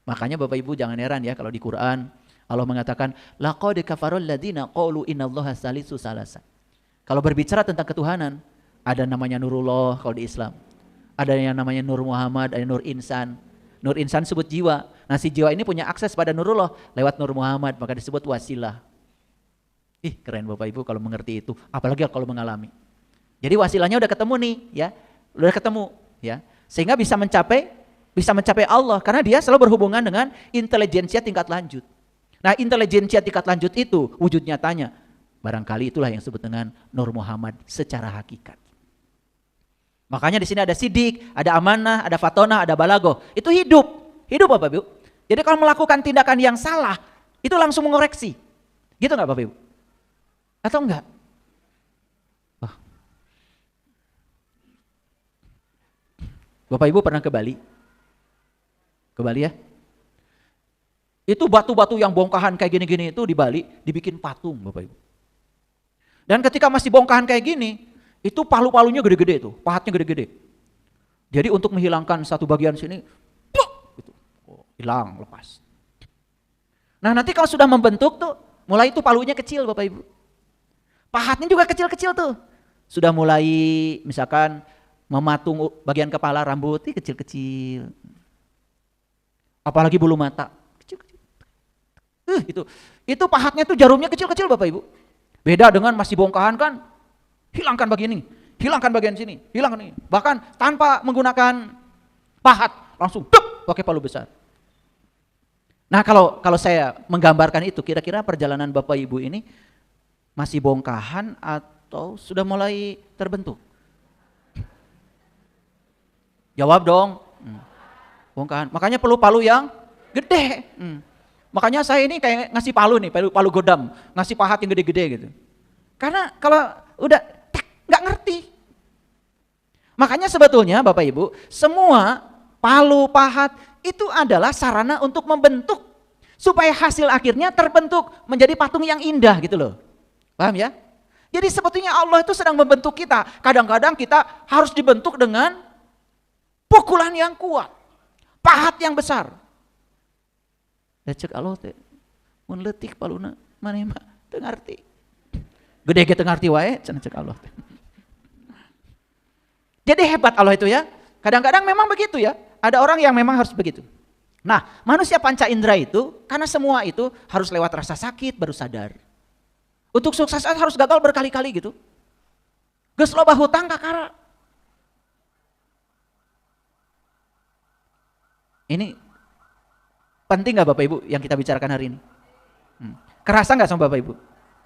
Makanya Bapak Ibu jangan heran ya kalau di Quran Allah mengatakan laqad kafarul ladzina qalu innallaha salisu salasa. Kalau berbicara tentang ketuhanan, ada namanya Nurullah kalau di Islam. Ada yang namanya Nur Muhammad, ada Nur Insan. Nur Insan sebut jiwa. Nah si jiwa ini punya akses pada Nurullah lewat Nur Muhammad, maka disebut wasilah. Ih keren Bapak Ibu kalau mengerti itu, apalagi kalau mengalami. Jadi wasilahnya udah ketemu nih ya, udah ketemu ya. Sehingga bisa mencapai Allah karena dia selalu berhubungan dengan intelijensia tingkat lanjut. Nah, intelijensia tingkat lanjut itu wujud nyatanya barangkali itulah yang disebut dengan Nur Muhammad secara hakikat. Makanya di sini ada sidik, ada amanah, ada fatonah, ada balagoh. Itu hidup Bapak Ibu. Jadi kalau melakukan tindakan yang salah itu langsung mengoreksi. Gitu enggak Bapak Ibu? Atau enggak? Bapak Ibu pernah ke Bali? Ke Bali ya? Itu batu-batu yang bongkahan kayak gini-gini itu di Bali dibikin patung Bapak Ibu. Dan ketika masih bongkahan kayak gini, itu palu-palunya gede-gede tuh, pahatnya gede-gede. Jadi untuk menghilangkan satu bagian sini, gitu, hilang, lepas. Nah nanti kalau sudah membentuk tuh, mulai itu palunya kecil Bapak Ibu. Pahatnya juga kecil-kecil tuh. Sudah mulai misalkan mematung bagian kepala, rambut, kecil-kecil. Apalagi bulu mata, kecil-kecil. Itu pahatnya tuh jarumnya kecil-kecil Bapak Ibu. Beda dengan masih bongkahan kan, hilangkan bagian ini, hilangkan bagian sini, hilangkan ini. Bahkan tanpa menggunakan pahat, langsung pakai palu besar. Nah kalau saya menggambarkan itu, kira-kira perjalanan Bapak Ibu ini masih bongkahan atau sudah mulai terbentuk? Jawab dong. Bongkahan. Makanya perlu palu yang gede. Makanya saya ini kayak ngasih palu nih, palu godam, ngasih pahat yang gede-gede gitu. Karena kalau udah nggak mati. Makanya sebetulnya Bapak Ibu, semua palu, pahat itu adalah sarana untuk membentuk supaya hasil akhirnya terbentuk menjadi patung yang indah gitu loh. Paham ya? Jadi sebetulnya Allah itu sedang membentuk kita. Kadang-kadang kita harus dibentuk dengan pukulan yang kuat, pahat yang besar. Ya cek Allah teh, mun leutik paluna maneh mah teu ngarti. Gede ge teu ngarti wae cenah cek Allah teh. Jadi hebat Allah itu ya. Kadang-kadang memang begitu ya. Ada orang yang memang harus begitu. Nah, manusia panca indera itu karena semua itu harus lewat rasa sakit baru sadar. Untuk sukses harus gagal berkali-kali gitu. Geus loba hutang kakara. Ini penting gak Bapak Ibu yang kita bicarakan hari ini? Kerasa gak sama Bapak Ibu?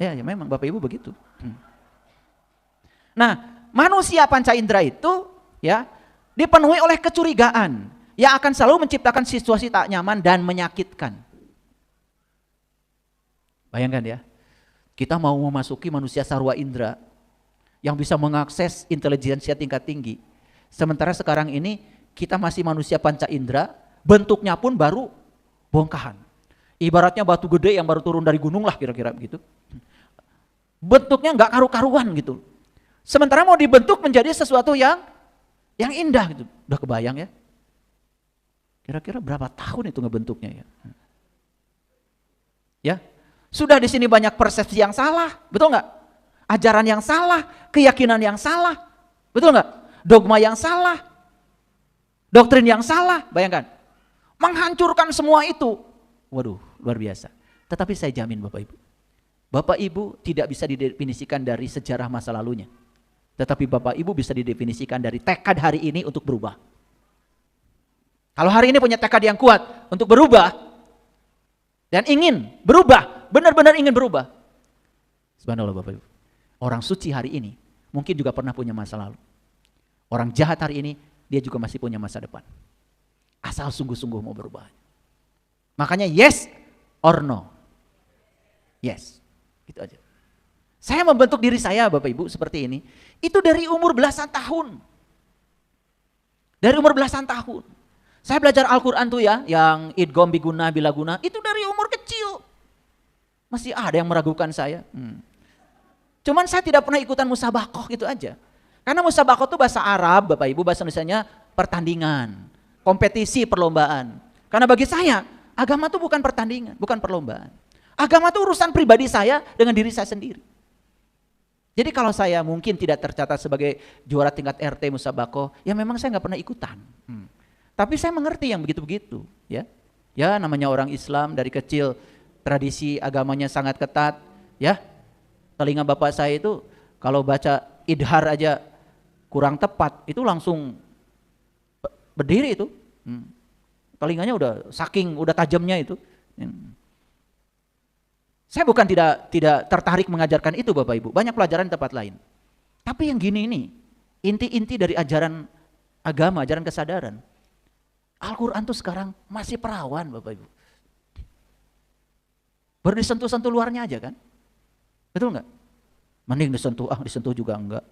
Ya memang Bapak Ibu begitu. Nah, manusia panca indera itu ya dipenuhi oleh kecurigaan yang akan selalu menciptakan situasi tak nyaman dan menyakitkan. Bayangkan ya, kita mau memasuki manusia sarwa indera yang bisa mengakses intelijensia tingkat tinggi. Sementara sekarang ini kita masih manusia panca indera, bentuknya pun baru bongkahan. Ibaratnya batu gede yang baru turun dari gunung lah kira-kira begitu. Bentuknya nggak karu-karuan gitu. Sementara mau dibentuk menjadi sesuatu yang indah gitu. Udah kebayang ya? Kira-kira berapa tahun itu ngebentuknya ya? Ya, sudah di sini banyak persepsi yang salah, betul nggak? Ajaran yang salah, keyakinan yang salah, betul nggak? Dogma yang salah, doktrin yang salah, bayangkan. Menghancurkan semua itu. Waduh, luar biasa. Tetapi saya jamin Bapak Ibu tidak bisa didefinisikan dari sejarah masa lalunya. Tetapi Bapak Ibu bisa didefinisikan dari tekad hari ini untuk berubah. Kalau hari ini punya tekad yang kuat untuk berubah dan ingin berubah, benar-benar ingin berubah. Subhanallah Bapak Ibu. Orang suci hari ini mungkin juga pernah punya masa lalu. Orang jahat hari ini dia juga masih punya masa depan. Asal sungguh-sungguh mau berubah. Makanya yes or no. Yes. Gitu aja. Saya membentuk diri saya Bapak Ibu seperti ini. Itu dari umur belasan tahun. Dari umur belasan tahun. Saya belajar Al-Quran tuh ya, yang idgham biguna bilaguna, itu dari umur kecil. Masih ada yang meragukan saya. Cuman saya tidak pernah ikutan musabakoh gitu aja. Karena musabakoh itu bahasa Arab Bapak Ibu, bahasa Indonesianya pertandingan, kompetisi, perlombaan. Karena bagi saya, agama itu bukan pertandingan, bukan perlombaan. Agama itu urusan pribadi saya dengan diri saya sendiri. Jadi kalau saya mungkin tidak tercatat sebagai juara tingkat RT musabakoh, ya memang saya nggak pernah ikutan. Tapi saya mengerti yang begitu-begitu, ya. Ya namanya orang Islam dari kecil tradisi agamanya sangat ketat, ya. Telinga bapak saya itu kalau baca idhar aja kurang tepat, itu langsung berdiri itu. Telinganya udah tajamnya itu. Saya bukan tidak tertarik mengajarkan itu Bapak Ibu, banyak pelajaran di tempat lain. Tapi yang gini ini, inti-inti dari ajaran agama, ajaran kesadaran. Al-Quran tuh sekarang masih perawan Bapak Ibu. Baru disentuh-sentuh luarnya aja kan? Betul nggak? Mending disentuh juga enggak.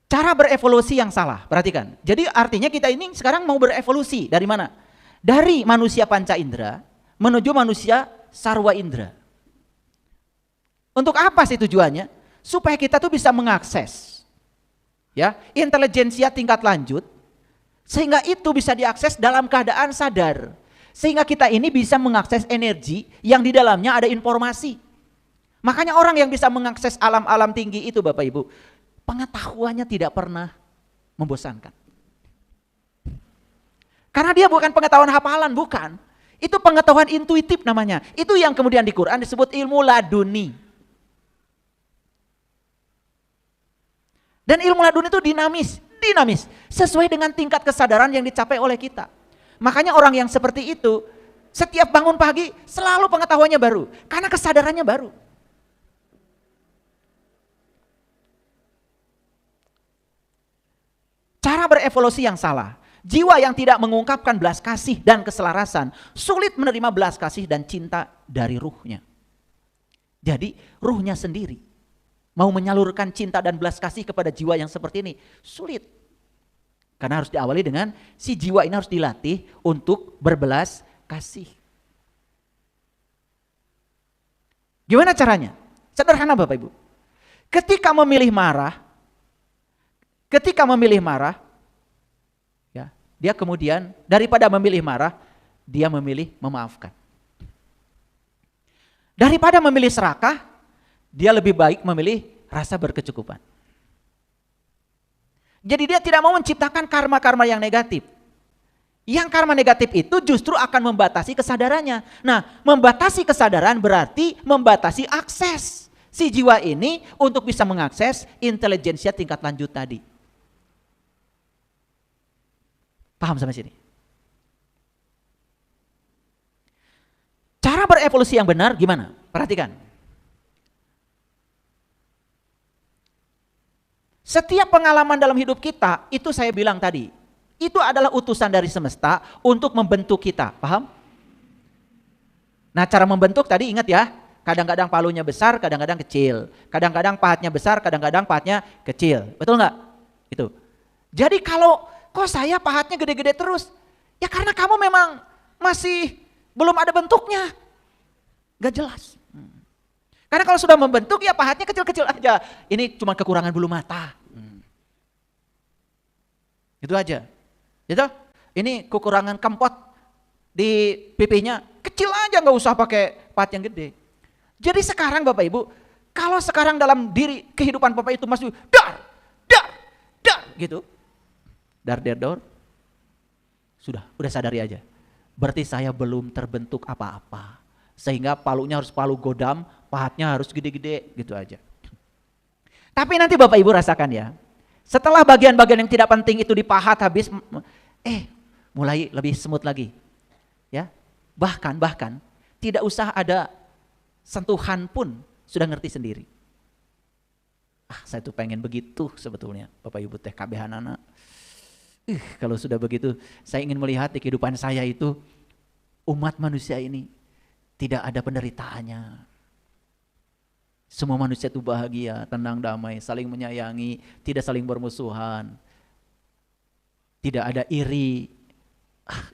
Cara berevolusi yang salah, perhatikan. Jadi artinya kita ini sekarang mau berevolusi dari mana? Dari manusia panca indera menuju manusia sarwa indera. Untuk apa sih tujuannya? Supaya kita tuh bisa mengakses ya, intelijensia tingkat lanjut, sehingga itu bisa diakses dalam keadaan sadar. Sehingga kita ini bisa mengakses energi yang di dalamnya ada informasi. Makanya orang yang bisa mengakses alam-alam tinggi itu Bapak Ibu, pengetahuannya tidak pernah membosankan. Karena dia bukan pengetahuan hafalan, bukan. Itu pengetahuan intuitif namanya. Itu yang kemudian di Quran disebut ilmu laduni. Dan ilmu laduni itu dinamis. Sesuai dengan tingkat kesadaran yang dicapai oleh kita. Makanya orang yang seperti itu, setiap bangun pagi selalu pengetahuannya baru. Karena kesadarannya baru. Cara berevolusi yang salah. Jiwa yang tidak mengungkapkan belas kasih dan keselarasan sulit menerima belas kasih dan cinta dari ruhnya. Jadi ruhnya sendiri mau menyalurkan cinta dan belas kasih kepada jiwa yang seperti ini sulit. Karena harus diawali dengan si jiwa ini harus dilatih untuk berbelas kasih. Gimana caranya? Sederhana Bapak Ibu. Ketika memilih marah, ya, dia kemudian daripada memilih marah, dia memilih memaafkan. Daripada memilih serakah, dia lebih baik memilih rasa berkecukupan. Jadi dia tidak mau menciptakan karma-karma yang negatif. Yang karma negatif itu justru akan membatasi kesadarannya. Nah, membatasi kesadaran berarti membatasi akses si jiwa ini untuk bisa mengakses intelijensia tingkat lanjut tadi. Paham sampai sini? Cara berevolusi yang benar gimana? Perhatikan. Setiap pengalaman dalam hidup kita, itu saya bilang tadi, itu adalah utusan dari semesta untuk membentuk kita. Paham? Nah, cara membentuk tadi ingat ya, kadang-kadang palunya besar, kadang-kadang kecil. Kadang-kadang pahatnya besar, kadang-kadang pahatnya kecil. Betul nggak? Itu. Jadi kalau kok saya pahatnya gede-gede terus, ya karena kamu memang masih belum ada bentuknya. Gak jelas. Karena kalau sudah membentuk ya pahatnya kecil-kecil aja. Ini cuma kekurangan bulu mata. Itu aja. Gitu? Ini kekurangan kempot di pipinya. Kecil aja, gak usah pakai pahat yang gede. Jadi sekarang Bapak Ibu, kalau sekarang dalam diri kehidupan Bapak itu masih dar gitu. Dar, udah sadari aja. Berarti saya belum terbentuk apa-apa. Sehingga palunya harus palu godam, pahatnya harus gede-gede, gitu aja. Tapi nanti Bapak Ibu rasakan ya, setelah bagian-bagian yang tidak penting itu dipahat habis, mulai lebih smooth lagi. Ya, bahkan tidak usah ada sentuhan pun sudah ngerti sendiri. Saya tuh pengen begitu sebetulnya, Bapak Ibu teh kabeh anak. Kalau sudah begitu, saya ingin melihat di kehidupan saya itu umat manusia ini tidak ada penderitaannya. Semua manusia itu bahagia, tenang, damai, saling menyayangi, tidak saling bermusuhan. Tidak ada iri.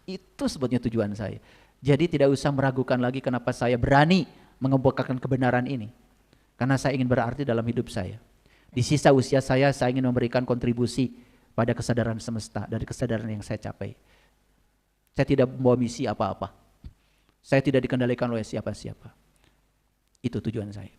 Itu sebetulnya tujuan saya. Jadi tidak usah meragukan lagi kenapa saya berani mengemukakan kebenaran ini. Karena saya ingin berarti dalam hidup saya. Di sisa usia saya ingin memberikan kontribusi pada kesadaran semesta, dari kesadaran yang saya capai. Saya tidak membawa misi apa-apa. Saya tidak dikendalikan oleh siapa-siapa. Itu tujuan saya.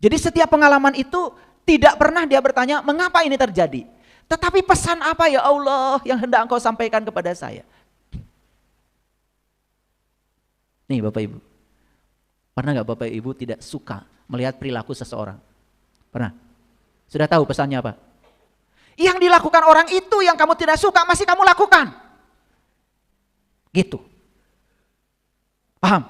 Jadi setiap pengalaman itu tidak pernah dia bertanya, mengapa ini terjadi? Tetapi pesan apa ya Allah yang hendak Engkau sampaikan kepada saya? Nih Bapak Ibu, pernah gak Bapak Ibu tidak suka melihat perilaku seseorang? Pernah? Sudah tahu pesannya apa? Yang dilakukan orang itu yang kamu tidak suka masih kamu lakukan. Gitu. Paham?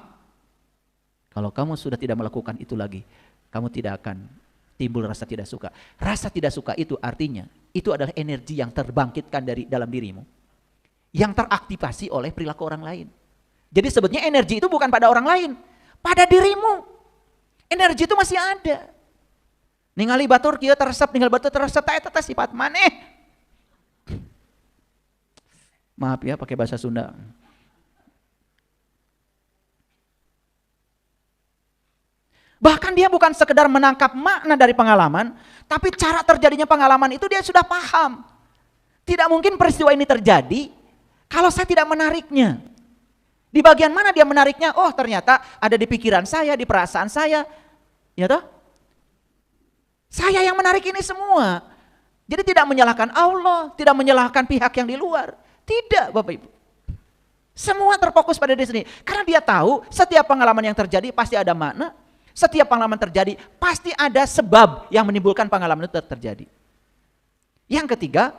Kalau kamu sudah tidak melakukan itu lagi, kamu tidak akan timbul rasa tidak suka. Rasa tidak suka itu artinya, itu adalah energi yang terbangkitkan dari dalam dirimu. Yang teraktivasi oleh perilaku orang lain. Jadi sebetulnya energi itu bukan pada orang lain, pada dirimu. Energi itu masih ada. Ningali batur kieu teresep, ningali batur teresep, eta sifat maneh. Maaf ya pakai bahasa Sunda. Bahkan dia bukan sekedar menangkap makna dari pengalaman, tapi cara terjadinya pengalaman itu dia sudah paham. Tidak mungkin peristiwa ini terjadi kalau saya tidak menariknya. Di bagian mana dia menariknya? Oh ternyata ada di pikiran saya, di perasaan saya. Ya toh? Saya yang menarik ini semua. Jadi tidak menyalahkan Allah, tidak menyalahkan pihak yang di luar. Tidak Bapak Ibu. Semua terfokus pada diri sendiri. Karena dia tahu setiap pengalaman yang terjadi pasti ada makna. Setiap pengalaman terjadi pasti ada sebab yang menimbulkan pengalaman itu terjadi. Yang ketiga,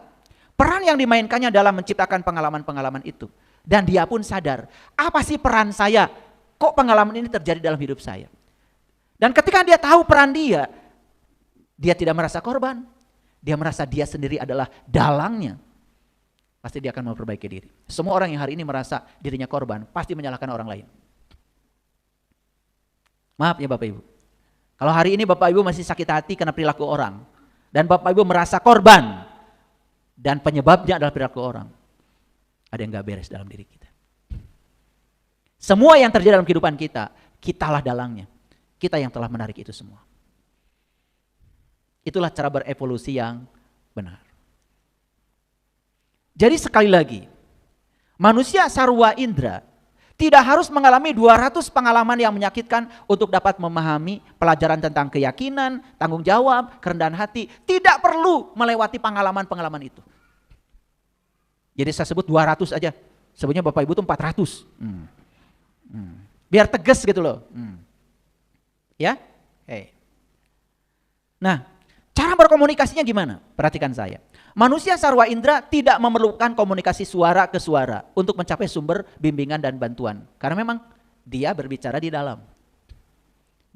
peran yang dimainkannya dalam menciptakan pengalaman-pengalaman itu. Dan dia pun sadar, apa sih peran saya? Kok pengalaman ini terjadi dalam hidup saya? Dan ketika dia tahu peran dia tidak merasa korban. Dia merasa dia sendiri adalah dalangnya. pasti dia akan memperbaiki diri. Semua orang yang hari ini merasa dirinya korban, pasti menyalahkan orang lain. Maaf ya Bapak Ibu. Kalau hari ini Bapak Ibu masih sakit hati karena perilaku orang, dan Bapak Ibu merasa korban, dan penyebabnya adalah perilaku orang, ada yang gak beres dalam diri kita. Semua yang terjadi dalam kehidupan kita, kitalah dalangnya. Kita yang telah menarik itu semua. Itulah cara berevolusi yang benar. Jadi sekali lagi, manusia sarwa indra tidak harus mengalami 200 pengalaman yang menyakitkan untuk dapat memahami pelajaran tentang keyakinan, tanggung jawab, kerendahan hati. Tidak perlu melewati pengalaman-pengalaman itu. Jadi saya sebut 200 aja. Sebutnya Bapak Ibu itu 400. Biar tegas gitu loh. Ya? Nah, cara berkomunikasinya gimana? Perhatikan saya. Manusia sarwa indra tidak memerlukan komunikasi suara ke suara untuk mencapai sumber bimbingan dan bantuan. Karena memang dia berbicara di dalam.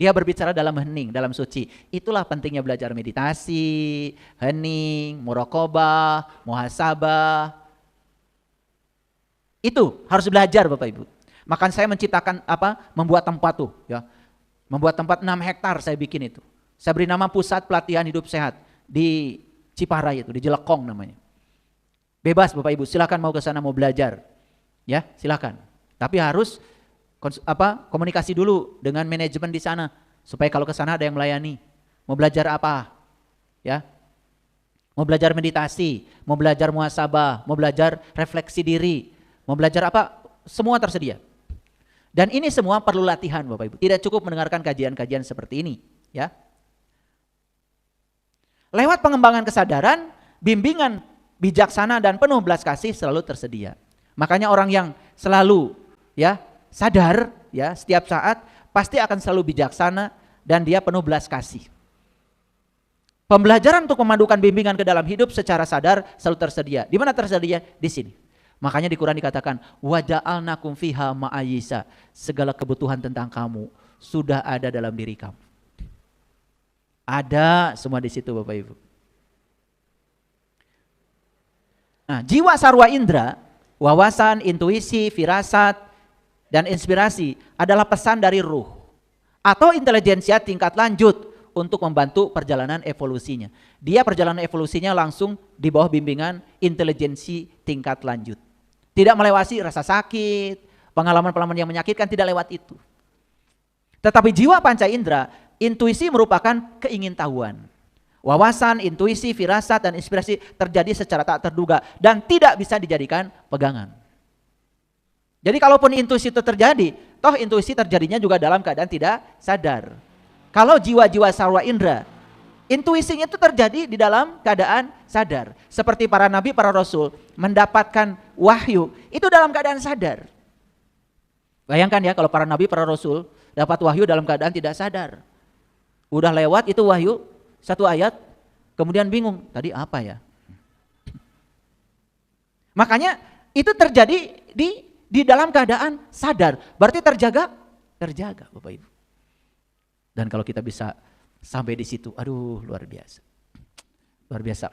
Dia berbicara dalam hening, dalam suci. Itulah pentingnya belajar meditasi, hening, muraqabah, muhasabah. Itu harus belajar Bapak Ibu. Maka saya menciptakan membuat tempat tuh ya. Membuat tempat 6 hektar saya bikin itu. Saya beri nama Pusat Pelatihan Hidup Sehat di Ciparai itu, di Jelekong namanya. Bebas Bapak Ibu, silakan mau ke sana mau belajar. Ya, silakan. Tapi harus komunikasi dulu dengan manajemen di sana supaya kalau ke sana ada yang melayani. Mau belajar apa? Ya. Mau belajar meditasi, mau belajar muhasabah, mau belajar refleksi diri, mau belajar apa? Semua tersedia. Dan ini semua perlu latihan Bapak Ibu. Tidak cukup mendengarkan kajian-kajian seperti ini, ya. Lewat pengembangan kesadaran, bimbingan bijaksana dan penuh belas kasih selalu tersedia. Makanya orang yang selalu ya sadar ya setiap saat pasti akan selalu bijaksana dan dia penuh belas kasih. Pembelajaran untuk memadukan bimbingan ke dalam hidup secara sadar selalu tersedia. Di mana tersedia? Di sini. Makanya di Quran dikatakan wa ja'alnakum fiha ma'ayisa. Segala kebutuhan tentang kamu sudah ada dalam diri kamu. Ada semua di situ Bapak Ibu. Nah, jiwa sarwa indra, wawasan, intuisi, firasat, dan inspirasi adalah pesan dari ruh atau intelijensia tingkat lanjut untuk membantu perjalanan evolusinya. Dia perjalanan evolusinya langsung di bawah bimbingan intelijensi tingkat lanjut. Tidak melewati rasa sakit, pengalaman-pengalaman yang menyakitkan, tidak lewat itu. Tetapi jiwa panca indera, intuisi merupakan keingintahuan. Wawasan, intuisi, firasat, dan inspirasi terjadi secara tak terduga dan tidak bisa dijadikan pegangan. Jadi kalaupun intuisi itu terjadi, toh intuisi terjadinya juga dalam keadaan tidak sadar. Kalau jiwa-jiwa sarwa indra, intuisinya itu terjadi di dalam keadaan sadar. Seperti para nabi, para rasul mendapatkan wahyu, itu dalam keadaan sadar. Bayangkan ya kalau para nabi, para rasul dapat wahyu dalam keadaan tidak sadar. Udah lewat itu wahyu, satu ayat, kemudian bingung, tadi apa ya? Makanya itu terjadi di dalam keadaan sadar, berarti terjaga Bapak Ibu. Dan kalau kita bisa sampai di situ, aduh luar biasa. Luar biasa.